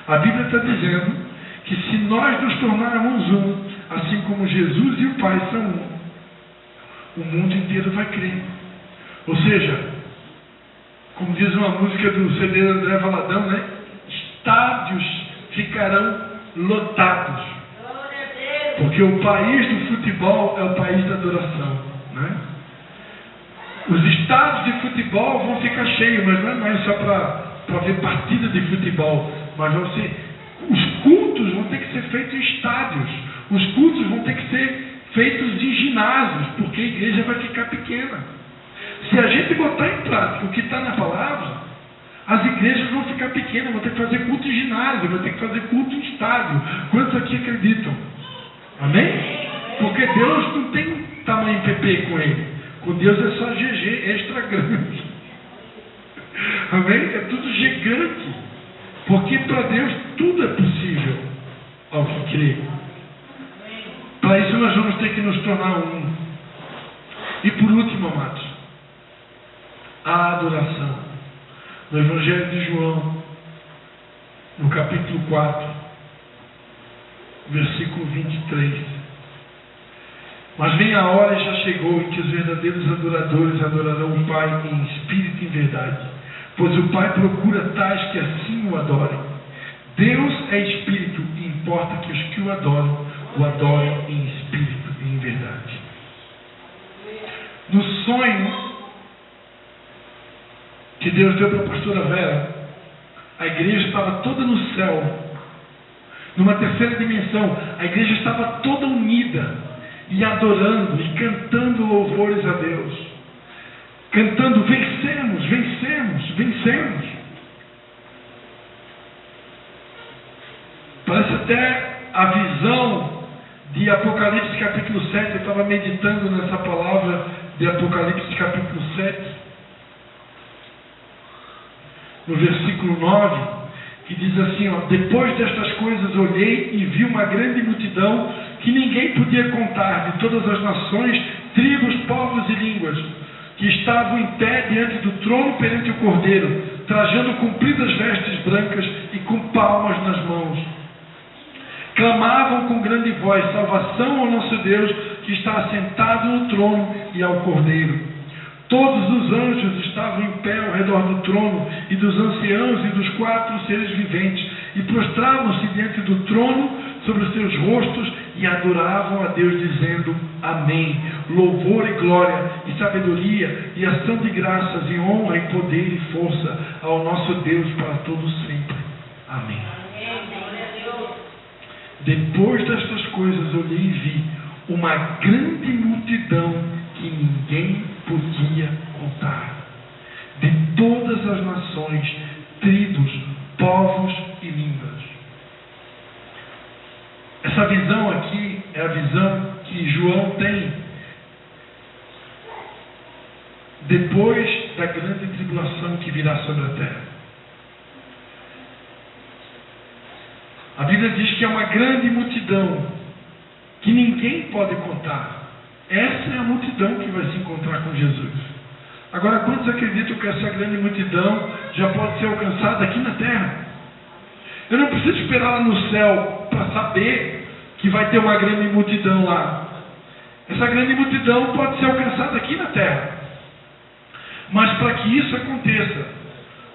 A Bíblia está dizendo que se nós nos tornarmos um, assim como Jesus e o Pai são um, o mundo inteiro vai crer. Ou seja, como diz uma música do CD do André Valadão, né? Estádios ficarão lotados. Porque o país do futebol é o país da adoração, né? Os estádios de futebol vão ficar cheios, mas não é mais só para ver partida de futebol, mas os cultos vão ter que ser feitos em estádios, os cultos vão ter que ser feitos em ginásios, porque a igreja vai ficar pequena. Se a gente botar em prática o que está na palavra, as igrejas vão ficar pequenas, vão ter que fazer culto em ginásio, vão ter que fazer culto em estádio. Quantos aqui acreditam? Amém? Porque Deus não tem tamanho PP com Ele. Com Deus é só GG, extra grande. Amém? É tudo gigante. Porque para Deus tudo é possível ao que crê. Para isso nós vamos ter que nos tornar um. E por último, amados, a adoração. No Evangelho de João, no capítulo 4, versículo 23. Mas vem a hora e já chegou em que os verdadeiros adoradores adorarão o Pai em espírito e em verdade, pois o Pai procura tais que assim o adorem. Deus é espírito e importa que os que o adorem em espírito e em verdade. No sonho que Deus deu para a pastora Vera, a igreja estava toda no céu, Numa terceira dimensão, a igreja estava toda unida e adorando e cantando louvores a Deus. Cantando: vencemos, vencemos, vencemos. Parece até a visão de Apocalipse capítulo 7. Eu estava meditando nessa palavra de Apocalipse capítulo 7, no versículo 9, que diz assim, ó: depois destas coisas olhei e vi uma grande multidão que ninguém podia contar, de todas as nações, tribos, povos e línguas, que estavam em pé diante do trono perante o Cordeiro, trajando compridas vestes brancas e com palmas nas mãos. Clamavam com grande voz: salvação ao nosso Deus, que está assentado no trono, e ao Cordeiro. Todos os anjos estavam em pé ao redor do trono, e dos anciãos e dos 4 seres viventes, e prostravam-se diante do trono sobre os seus rostos, e adoravam a Deus, dizendo: amém. Louvor e glória, e sabedoria, e ação de graças, e honra, e poder, e força ao nosso Deus para todos sempre. Amém. Depois destas coisas olhei e vi uma grande multidão que ninguém podia contar, de todas as nações, tribos, povos e línguas. Essa visão aqui é a visão que João tem depois da grande tribulação que virá sobre a terra. A Bíblia diz que é uma grande multidão que ninguém pode contar. Essa é a multidão que vai se encontrar com Jesus. Agora, quantos acreditam que essa grande multidão já pode ser alcançada aqui na terra? Eu não preciso esperar lá no céu para saber que vai ter uma grande multidão lá. Essa grande multidão pode ser alcançada aqui na terra. Mas para que isso aconteça,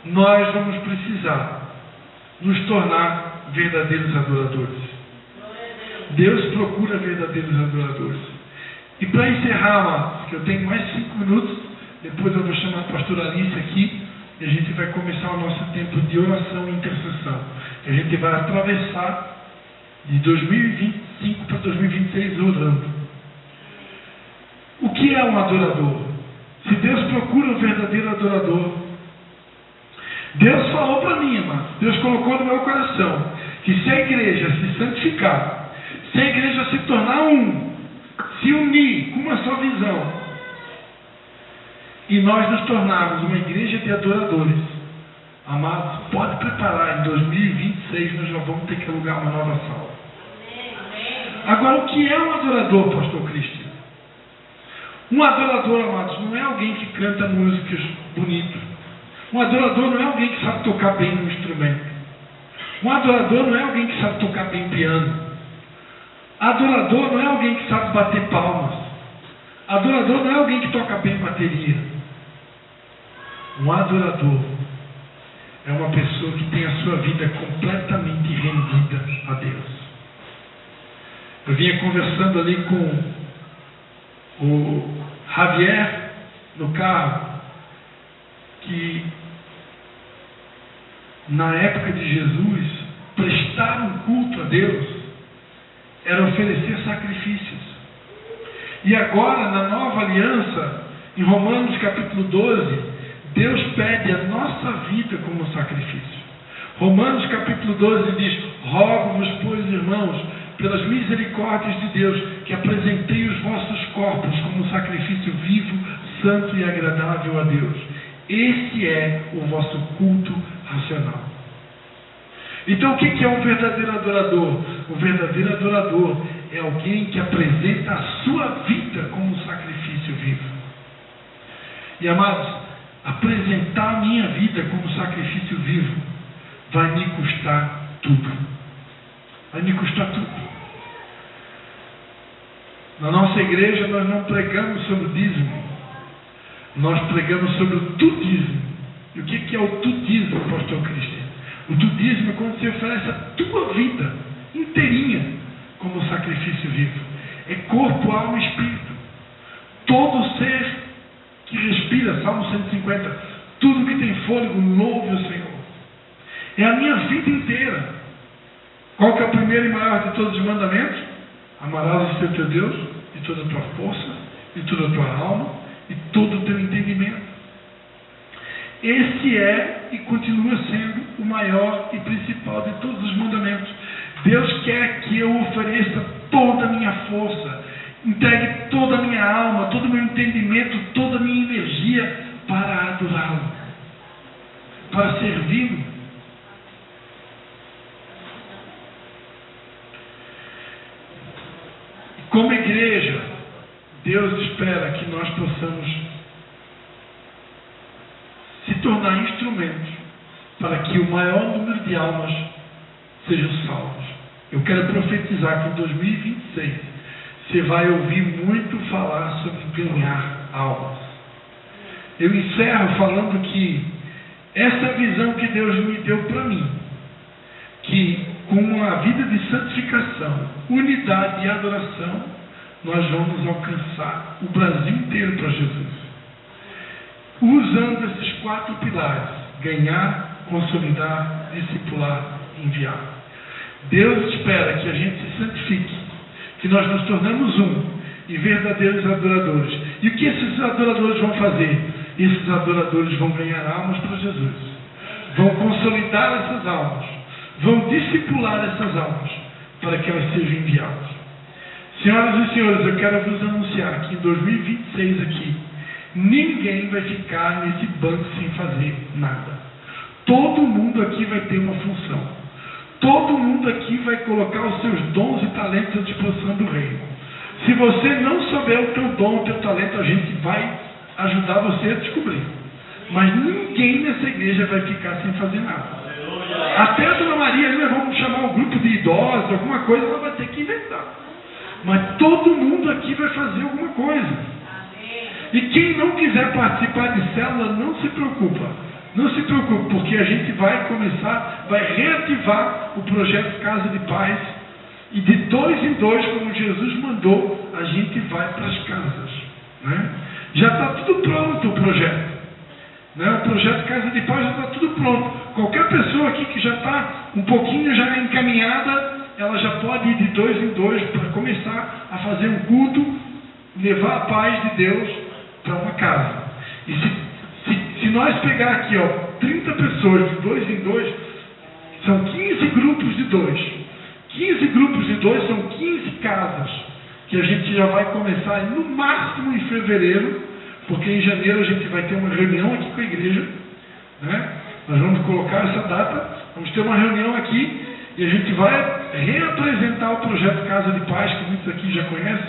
nós vamos precisar nos tornar verdadeiros adoradores. Deus procura verdadeiros adoradores. E para encerrar, amados, que eu tenho mais 5 minutos, depois eu vou chamar a pastora Alice aqui, e a gente vai começar o nosso tempo de oração e intercessão. A gente vai atravessar de 2025 para 2026 orando. O que é um adorador? Se Deus procura um verdadeiro adorador, Deus falou para mim, amados, Deus colocou no meu coração, que se a igreja se santificar, se a igreja se tornar se unir com uma só visão, e nós nos tornarmos uma igreja de adoradores, amados, pode preparar, em 2026 nós já vamos ter que alugar uma nova sala. Agora, o que é um adorador, pastor Cristian? Um adorador, amados, não é alguém que canta músicas bonitas. Um adorador não é alguém que sabe tocar bem no instrumento. Um adorador não é alguém que sabe tocar bem piano. Adorador não é alguém que sabe bater palmas. Adorador não é alguém que toca bem bateria. Um adorador é uma pessoa que tem a sua vida completamente rendida a Deus. Eu vinha conversando ali com o Javier no carro, que na época de Jesus, prestar um culto a Deus era oferecer sacrifícios. E agora, na nova aliança, em Romanos capítulo 12, Deus pede a nossa vida como sacrifício. Romanos capítulo 12 diz: rogo-vos, pois, irmãos, pelas misericórdias de Deus, que apresentei os vossos corpos como sacrifício vivo, santo e agradável a Deus. Esse é o vosso culto racional. Então, o que é um verdadeiro adorador? O verdadeiro adorador é alguém que apresenta a sua vida como sacrifício vivo. E, amados, apresentar a minha vida como sacrifício vivo vai me custar tudo. Vai me custar tudo. Na nossa igreja nós não pregamos sobre o dízimo, nós pregamos sobre o tudismo. E o que é o tudismo, pastor Cristian? O tudismo é quando você oferece a tua vida inteirinha como sacrifício vivo. É corpo, alma e espírito. Todo ser que respira, Salmo 150, tudo que tem fôlego, louve o Senhor. É a minha vida inteira. Qual que é o primeiro e maior de todos os mandamentos? Amarás o Senhor teu Deus de toda a tua força, de toda a tua alma e todo o teu entendimento. Esse é e continua sendo o maior e principal de todos os mandamentos. Deus quer que eu ofereça toda a minha força, entregue toda a minha alma, todo o meu entendimento, toda a minha energia para adorá-lo, para servi-lo. Como igreja, Deus espera que nós possamos se tornar instrumentos para que o maior número de almas sejam salvos. Eu quero profetizar que em 2026 você vai ouvir muito falar sobre ganhar almas. Eu encerro falando que essa visão que Deus me deu para mim, que com uma vida de santificação, unidade e adoração, nós vamos alcançar o Brasil inteiro para Jesus. Usando esses 4 pilares: ganhar, consolidar, discipular e enviar. Deus espera que a gente se santifique, que nós nos tornamos e verdadeiros adoradores. E o que esses adoradores vão fazer? Esses adoradores vão ganhar almas para Jesus, vão consolidar essas almas, vão discipular essas almas para que elas sejam enviadas. Senhoras e senhores, eu quero vos anunciar que em 2026 aqui, ninguém vai ficar nesse banco sem fazer nada. Todo mundo aqui vai ter uma função. Todo mundo aqui vai colocar os seus dons e talentos à disposição do reino. Se você não souber o teu dom, o teu talento, a gente vai ajudar você a descobrir. Mas ninguém nessa igreja vai ficar sem fazer nada. Até a Dona Maria, nós vamos chamar um grupo de idosos, alguma coisa, ela vai ter que inventar. Mas todo mundo aqui vai fazer alguma coisa. E quem não quiser participar de célula, não se preocupa. Não se preocupe, porque a gente vai começar, vai reativar o projeto Casa de Paz. E de 2 em 2, como Jesus mandou, a gente vai para as casas. Né? Já está tudo pronto o projeto. Né? O projeto Casa de Paz já está tudo pronto. Qualquer pessoa aqui que já está um pouquinho já encaminhada, ela já pode ir de 2 em 2 para começar a fazer um culto, levar a paz de Deus para uma casa. E se nós pegar aqui 30 pessoas de 2 em 2, são 15 grupos de 2. 15 grupos de 2 são 15 casas, que a gente já vai começar no máximo em fevereiro, porque em janeiro a gente vai ter uma reunião aqui com a igreja, né? Nós vamos colocar essa data, vamos ter uma reunião aqui e a gente vai reapresentar o projeto Casa de Paz, que muitos aqui já conhecem,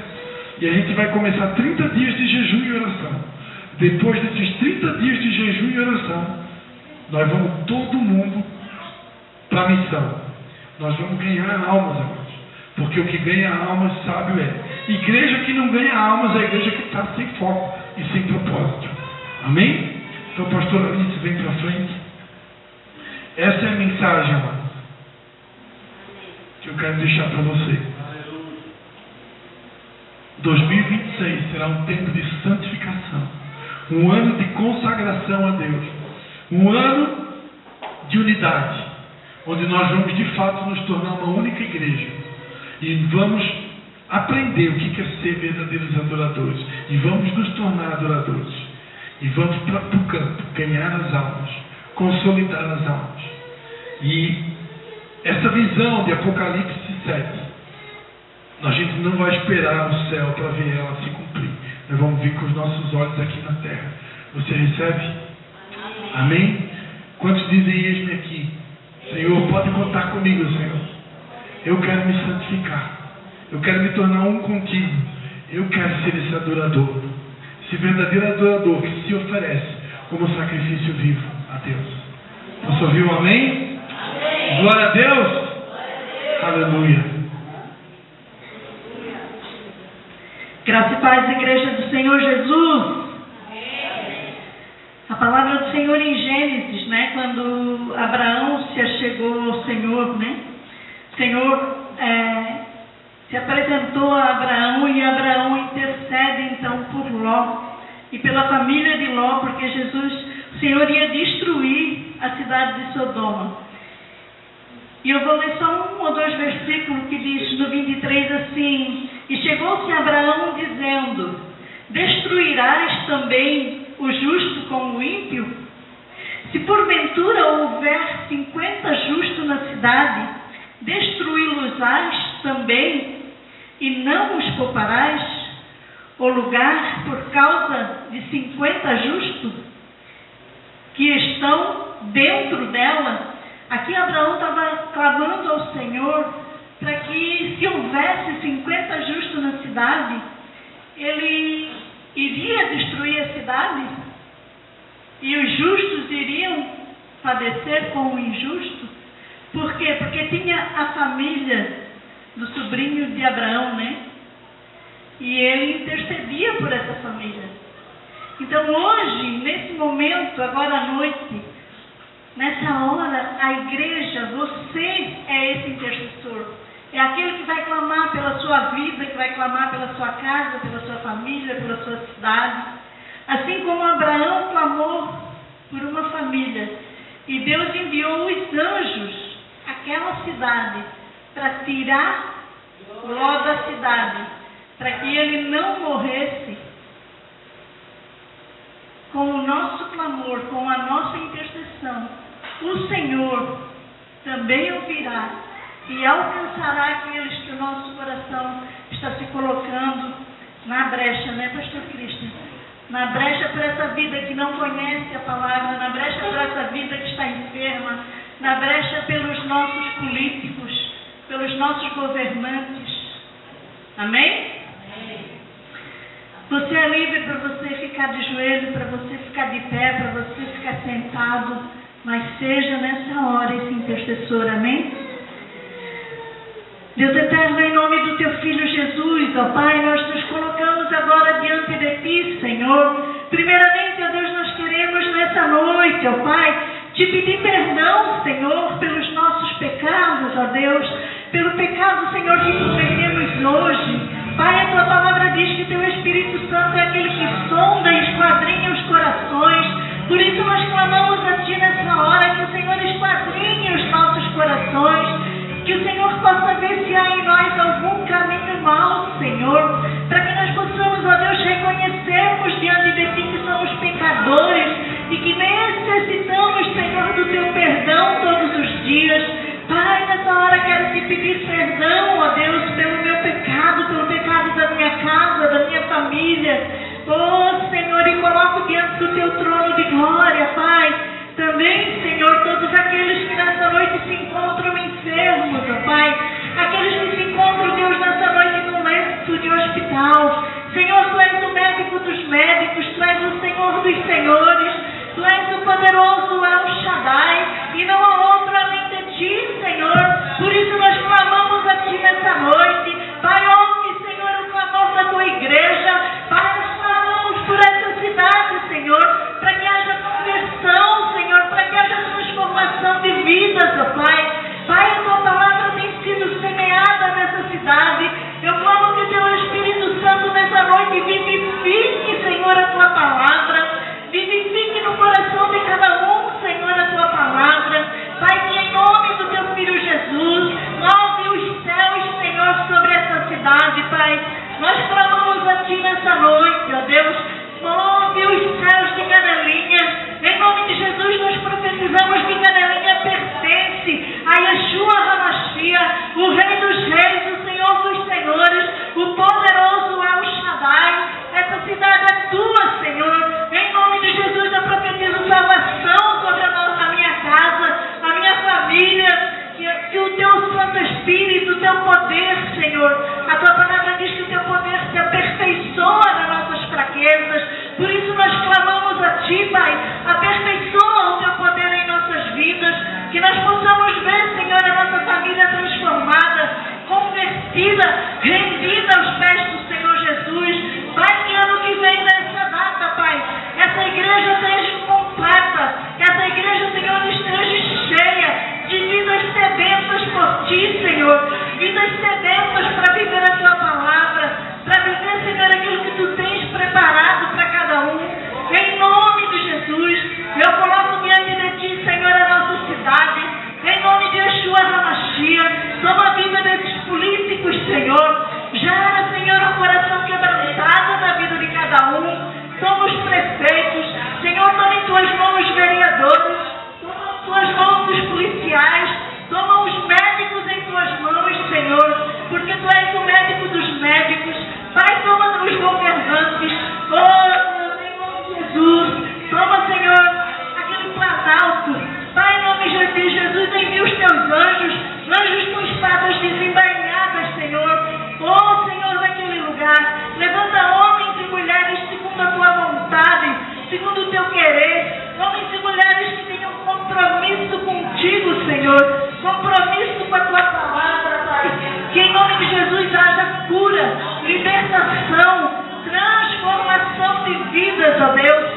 e a gente vai começar 30 dias de jejum e oração. Depois desses 30 dias de jejum e oração, nós vamos todo mundo para a missão. Nós vamos ganhar almas, amados. Porque o que ganha almas, sábio é. Igreja que não ganha almas é a igreja que está sem foco e sem propósito. Amém? Então, pastor Alice, vem para frente. Essa é a mensagem, amados, que eu quero deixar para você. 2026 será um tempo de santificação. Um ano de consagração a Deus. Um ano de unidade. Onde nós vamos de fato nos tornar uma única igreja. E vamos aprender o que é ser verdadeiros adoradores. E vamos nos tornar adoradores. E vamos para o campo ganhar as almas. Consolidar as almas. E essa visão de Apocalipse 7, a gente não vai esperar o céu para ver ela se cumprir. Nós vamos vir com os nossos olhos aqui na terra. Você recebe? Amém? Quantos dizem eis-me aqui? Senhor, pode contar comigo, Senhor. Eu quero me santificar. Eu quero me tornar um contigo. Eu quero ser esse adorador. Esse verdadeiro adorador que se oferece como sacrifício vivo a Deus. Você ouviu um amém? Amém. Glória a Deus. Glória a Deus. Aleluia. Graça e paz, igreja do Senhor Jesus. A palavra do Senhor em Gênesis, né? Quando Abraão se achegou ao Senhor, né? O Senhor se apresentou a Abraão e Abraão intercede então por Ló e pela família de Ló, porque o Senhor ia destruir a cidade de Sodoma. E eu vou ler só um ou dois versículos que diz no 23 assim: e chegou-se Abraão dizendo: destruirás também o justo com o ímpio? Se porventura houver 50 justos na cidade, destruí-los-ás também, e não os pouparás o lugar por causa de 50 justos que estão dentro dela? Aqui Abraão estava clamando ao Senhor para que, se houvesse 50 justos na cidade, ele iria destruir a cidade e os justos iriam padecer com o injusto. Por quê? Porque tinha a família do sobrinho de Abraão, né? E ele intercedia por essa família. Então hoje, nesse momento, agora à noite, nessa hora, a igreja, você é esse intercessor. É aquele que vai clamar pela sua vida, que vai clamar pela sua casa, pela sua família, pela sua cidade. Assim como Abraão clamou por uma família. E Deus enviou os anjos àquela cidade para tirar Ló da cidade, para que ele não morresse. Com o nosso clamor, com a nossa intercessão, o Senhor também ouvirá e alcançará aqueles que o nosso coração está se colocando na brecha, né, pastor Cristian? Na brecha para essa vida que não conhece a palavra, na brecha para essa vida que está enferma, na brecha pelos nossos políticos, pelos nossos governantes. Amém? Você é livre para você ficar de joelho, para você ficar de pé, para você ficar sentado, mas seja nessa hora esse intercessor, amém? Deus eterno, em nome do Teu Filho Jesus, ó Pai, nós nos colocamos agora diante de Ti, Senhor. Primeiramente, ó Deus, nós queremos nessa noite, ó Pai, Te pedir perdão, Senhor, pelos nossos pecados, ó Deus, pelo pecado, Senhor, que cometemos hoje. Pai, a Tua palavra diz que Teu Espírito Santo é aquele que sonda e esquadrinha os corações. Por isso nós clamamos a Ti nessa hora, que o Senhor esquadrinhe os nossos corações, que o Senhor possa ver se há em nós algum caminho mau, Senhor, para que nós possamos, ó Deus, reconhecermos diante de Ti que somos pecadores e que necessitamos, Senhor, do Teu perdão todos os dias. Pai, nessa hora quero Te pedir perdão, ó Deus, pelo meu pecado, pelo pecado da minha casa, da minha família. Oh, Senhor, e coloco diante do Teu trono de glória, Pai, também, Senhor, todos aqueles que nessa noite se encontram enfermos, ó Pai, aqueles que se encontram, Deus, nessa noite num leito de hospital. Senhor, Tu és o médico dos médicos, Tu és o Senhor dos senhores, Tu és o poderoso El Shaddai, e não há outro além de Ti, Senhor. Por isso nós clamamos a Ti nessa noite. Pai, ouve, Senhor, o clamor da Tua igreja. Pai, nós clamamos por essa cidade, Senhor, para que haja conversão, Senhor, para que haja transformação de vidas, ó Pai. Pai, a Tua palavra tem sido semeada nessa cidade. Eu clamo que Teu Espírito Santo nessa noite vivifique, Senhor, a Tua palavra. Vivifique no coração de cada um, Senhor, a Tua palavra. Pai, que em nome do Teu Filho Jesus, move os céus, Senhor, sobre essa cidade, Pai. Nós clamamos a Ti nessa noite, ó Deus. Move os céus de Canelinha. Em nome de Jesus, nós profetizamos que Canelinha pertence a Yeshua HaMashiach, o Rei dos Reis, o Senhor dos Senhores, o poderoso El Shaddai. Essa cidade é Tua, Senhor. Em nome de Jesus, eu profetizo salvação sobre a minha casa, a minha família. Que o Teu Santo Espírito, o Teu poder, Senhor, a Tua palavra diz que o Teu poder se aperfeiçoa nas nossas fraquezas. Por isso nós clamamos a Ti, Pai, aperfeiçoa o Teu poder em nossas vidas, que nós possamos ver, Senhor, a nossa família transformada, convertida, rendida aos pés do Senhor Jesus. Pai, que ano que vem nessa data, Pai, essa igreja esteja completa, essa igreja, Senhor, esteja cheia de vidas sedentas por Ti, Senhor, vidas sedentas para viver a Tua palavra, para viver, Senhor, aquilo que Tu tens preparado para cada um. Em nome de Jesus, eu coloco diante de Ti, Senhor, a nossa cidade. Em nome de Yeshua HaMashiach, toma dos médicos. Pai, toma os governantes. Oh, Senhor Jesus, toma, Senhor, aquele planalto. Pai, em nome de Jesus, envia os teus anjos com espadas desembainhadas, Senhor. Oh, Senhor, naquele lugar. Levanta homens e mulheres segundo a tua vontade, segundo o teu querer. Homens e mulheres que tenham compromisso contigo, Senhor. Compromisso com a tua palavra, Pai. Que em nome de Jesus haja cura, libertação, transformação de vidas, ó Deus.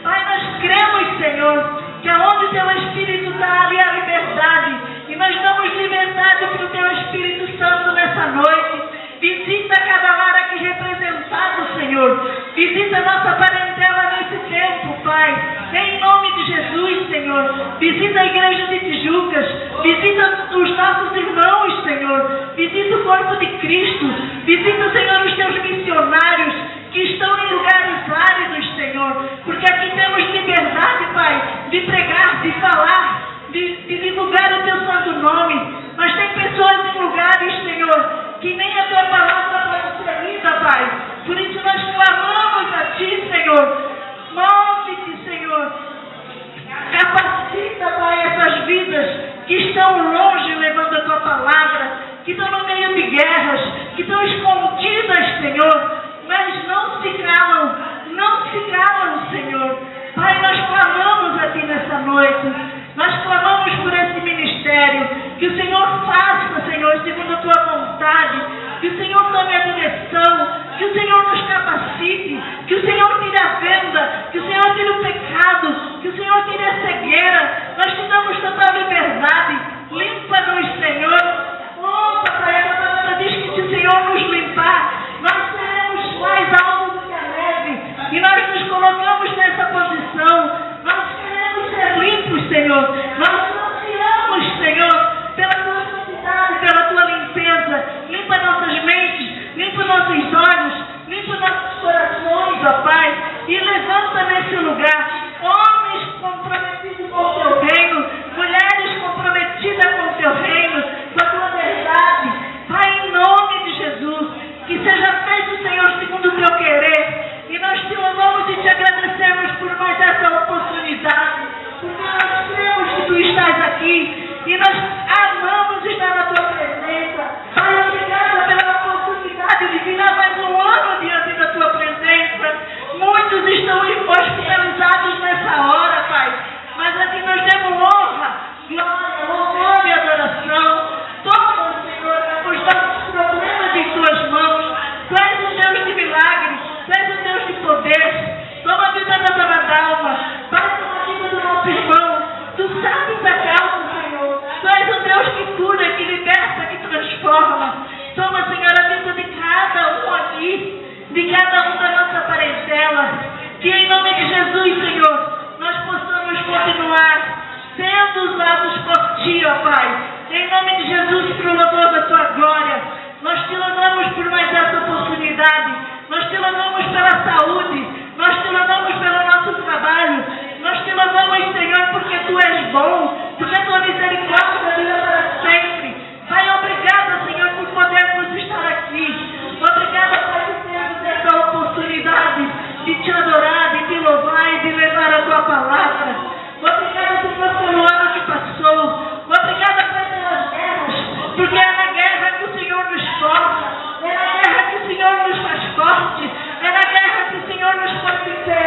Pai, nós cremos, Senhor, que aonde o teu Espírito está, ali há liberdade. E nós damos liberdade para o teu Espírito Santo nessa noite. Visita cada lar aqui representado, Senhor. Visita a nossa parentela nesse tempo, Pai. Em nome de Jesus, Senhor. Visita a igreja de Tijucas. Visita os nossos irmãos, Senhor. Visita o corpo de Cristo. Visita, Senhor, os teus missionários que estão em lugares áridos, Senhor. Porque aqui temos liberdade, Pai, de pregar, de falar, de divulgar o teu santo nome. Mas tem pessoas em lugares, Senhor, que nem a tua palavra pode ser lida, Pai. Por isso nós clamamos a ti, Senhor. Move-te, Senhor. Capacita, Pai, essas vidas que estão longe levando a tua palavra, que estão no meio de guerras, que estão escondidas, Senhor, mas não se calam, Senhor. Pai, nós clamamos a ti nessa noite. Nós clamamos por esse ministério. Que o Senhor faça, Senhor, segundo a tua vontade. Que o Senhor tome a direção. Que o Senhor nos capacite. Que o Senhor tire a venda. Que o Senhor tire o pecado. Que o Senhor tire a cegueira. Nós te damos total liberdade. Limpa-nos, Senhor. Oh, Pai, a palavra diz que se o Senhor nos limpar, nós seremos mais altos do que a neve. E nós nos colocamos nessa posição. Nós queremos ser limpos, Senhor. Nós ansiamos, Senhor, pela tua santidade, pela tua limpeza. Limpa nossas mentes, limpa nossos olhos, limpa nossos corações, ó Pai. E levanta nesse lugar homens comprometidos com o teu reino, mulheres comprometidas com o teu reino, com a tua verdade. Pai, em nome de Jesus, que seja feito, Senhor, segundo o teu querer. E nós te louvamos e te agradecemos por mais essa oportunidade, porque nós cremos que tu estás aqui e nós amamos estar na tua presença. Pai, obrigada pela oportunidade de vir mais um ano diante da tua presença. Muitos estão hospitalizados nessa hora, Pai, mas aqui nós temos honra, glória, louvor e adoração. Toma, Senhor, os nossos problemas em tuas mãos. Tu és um Deus de milagres, tu és um Deus de poder. Toma a vida da dona Dalma, Pai, toma a vida do nosso irmão. Tu sabes a causa, Senhor. Tu és um Deus que cura, que liberta, que transforma. Toma, Senhor, a vida de cada um aqui, de cada um da nossa parentela. Que em nome de Jesus, Senhor, nós possamos continuar sendo usados por ti, ó Pai. Em nome de Jesus, para o louvor da tua glória. Nós te louvamos por mais essa oportunidade. Nós te louvamos pela saúde. Nós te louvamos pelo nosso trabalho. Nós te louvamos, Senhor, porque tu és bom, porque a tua misericórdia dura para sempre. Pai, obrigada, Senhor, por podermos estar aqui. Obrigada, Pai, por termos essa oportunidade de te adorar, de te louvar e de levar a tua palavra. Obrigada, Senhor, pelo ano que passou. Obrigada, Pai, pelas guerras, porque é na guerra que o Senhor nos forma, é na guerra que o Senhor nos faz forte, é na guerra que o Senhor nos põe de pé.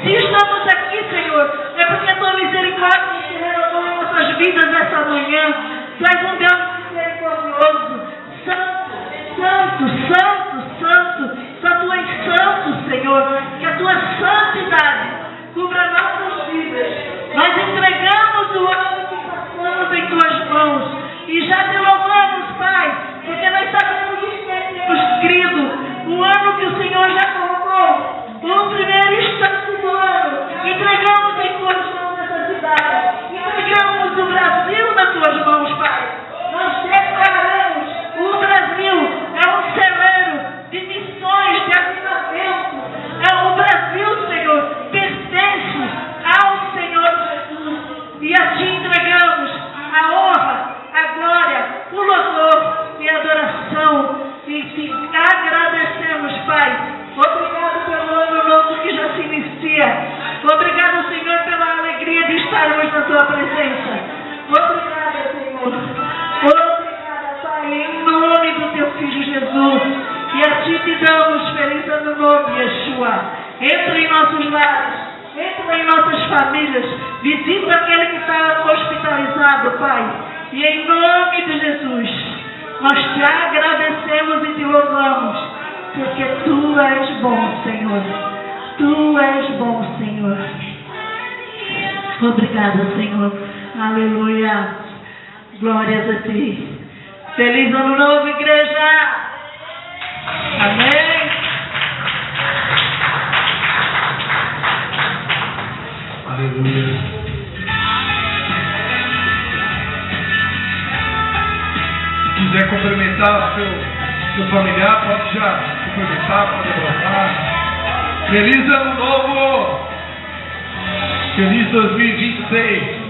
Se estamos aqui, Senhor, é porque a tua misericórdia se renovou em nossas vidas nessa manhã. Tu és um Deus misericordioso, santo, santo, santo, santo. Só tu és santo, Senhor, que a tua santidade cubra nossas vidas. Nós entregamos o ano que passamos em tuas mãos e já te louvamos, Pai, porque nós sabemos que temos crido o ano que o Senhor já colocou, o primeiro instante do ano. Entregamos em tuas mãos essa cidade, entregamos o Brasil nas tuas mãos, Pai. Nós declaramos: o Brasil é um celeiro de missões, de avivamento. É o Brasil, Senhor, tua presença. Obrigada, Senhor. Obrigada, Pai, em nome do teu Filho Jesus. E a ti te damos feliz ano novo, Yeshua. Entra em nossos lares, entra em nossas famílias, visita aquele que está hospitalizado, Pai. E em nome de Jesus, nós te agradecemos e te louvamos, porque tu és bom, Senhor. Tu és bom, Senhor. Obrigada, Senhor. Aleluia. Glórias a ti. Feliz ano novo, igreja. Amém. Aleluia. Se quiser cumprimentar seu familiar, pode já cumprimentar, pode abraçar. Feliz ano novo! Feliz 2026!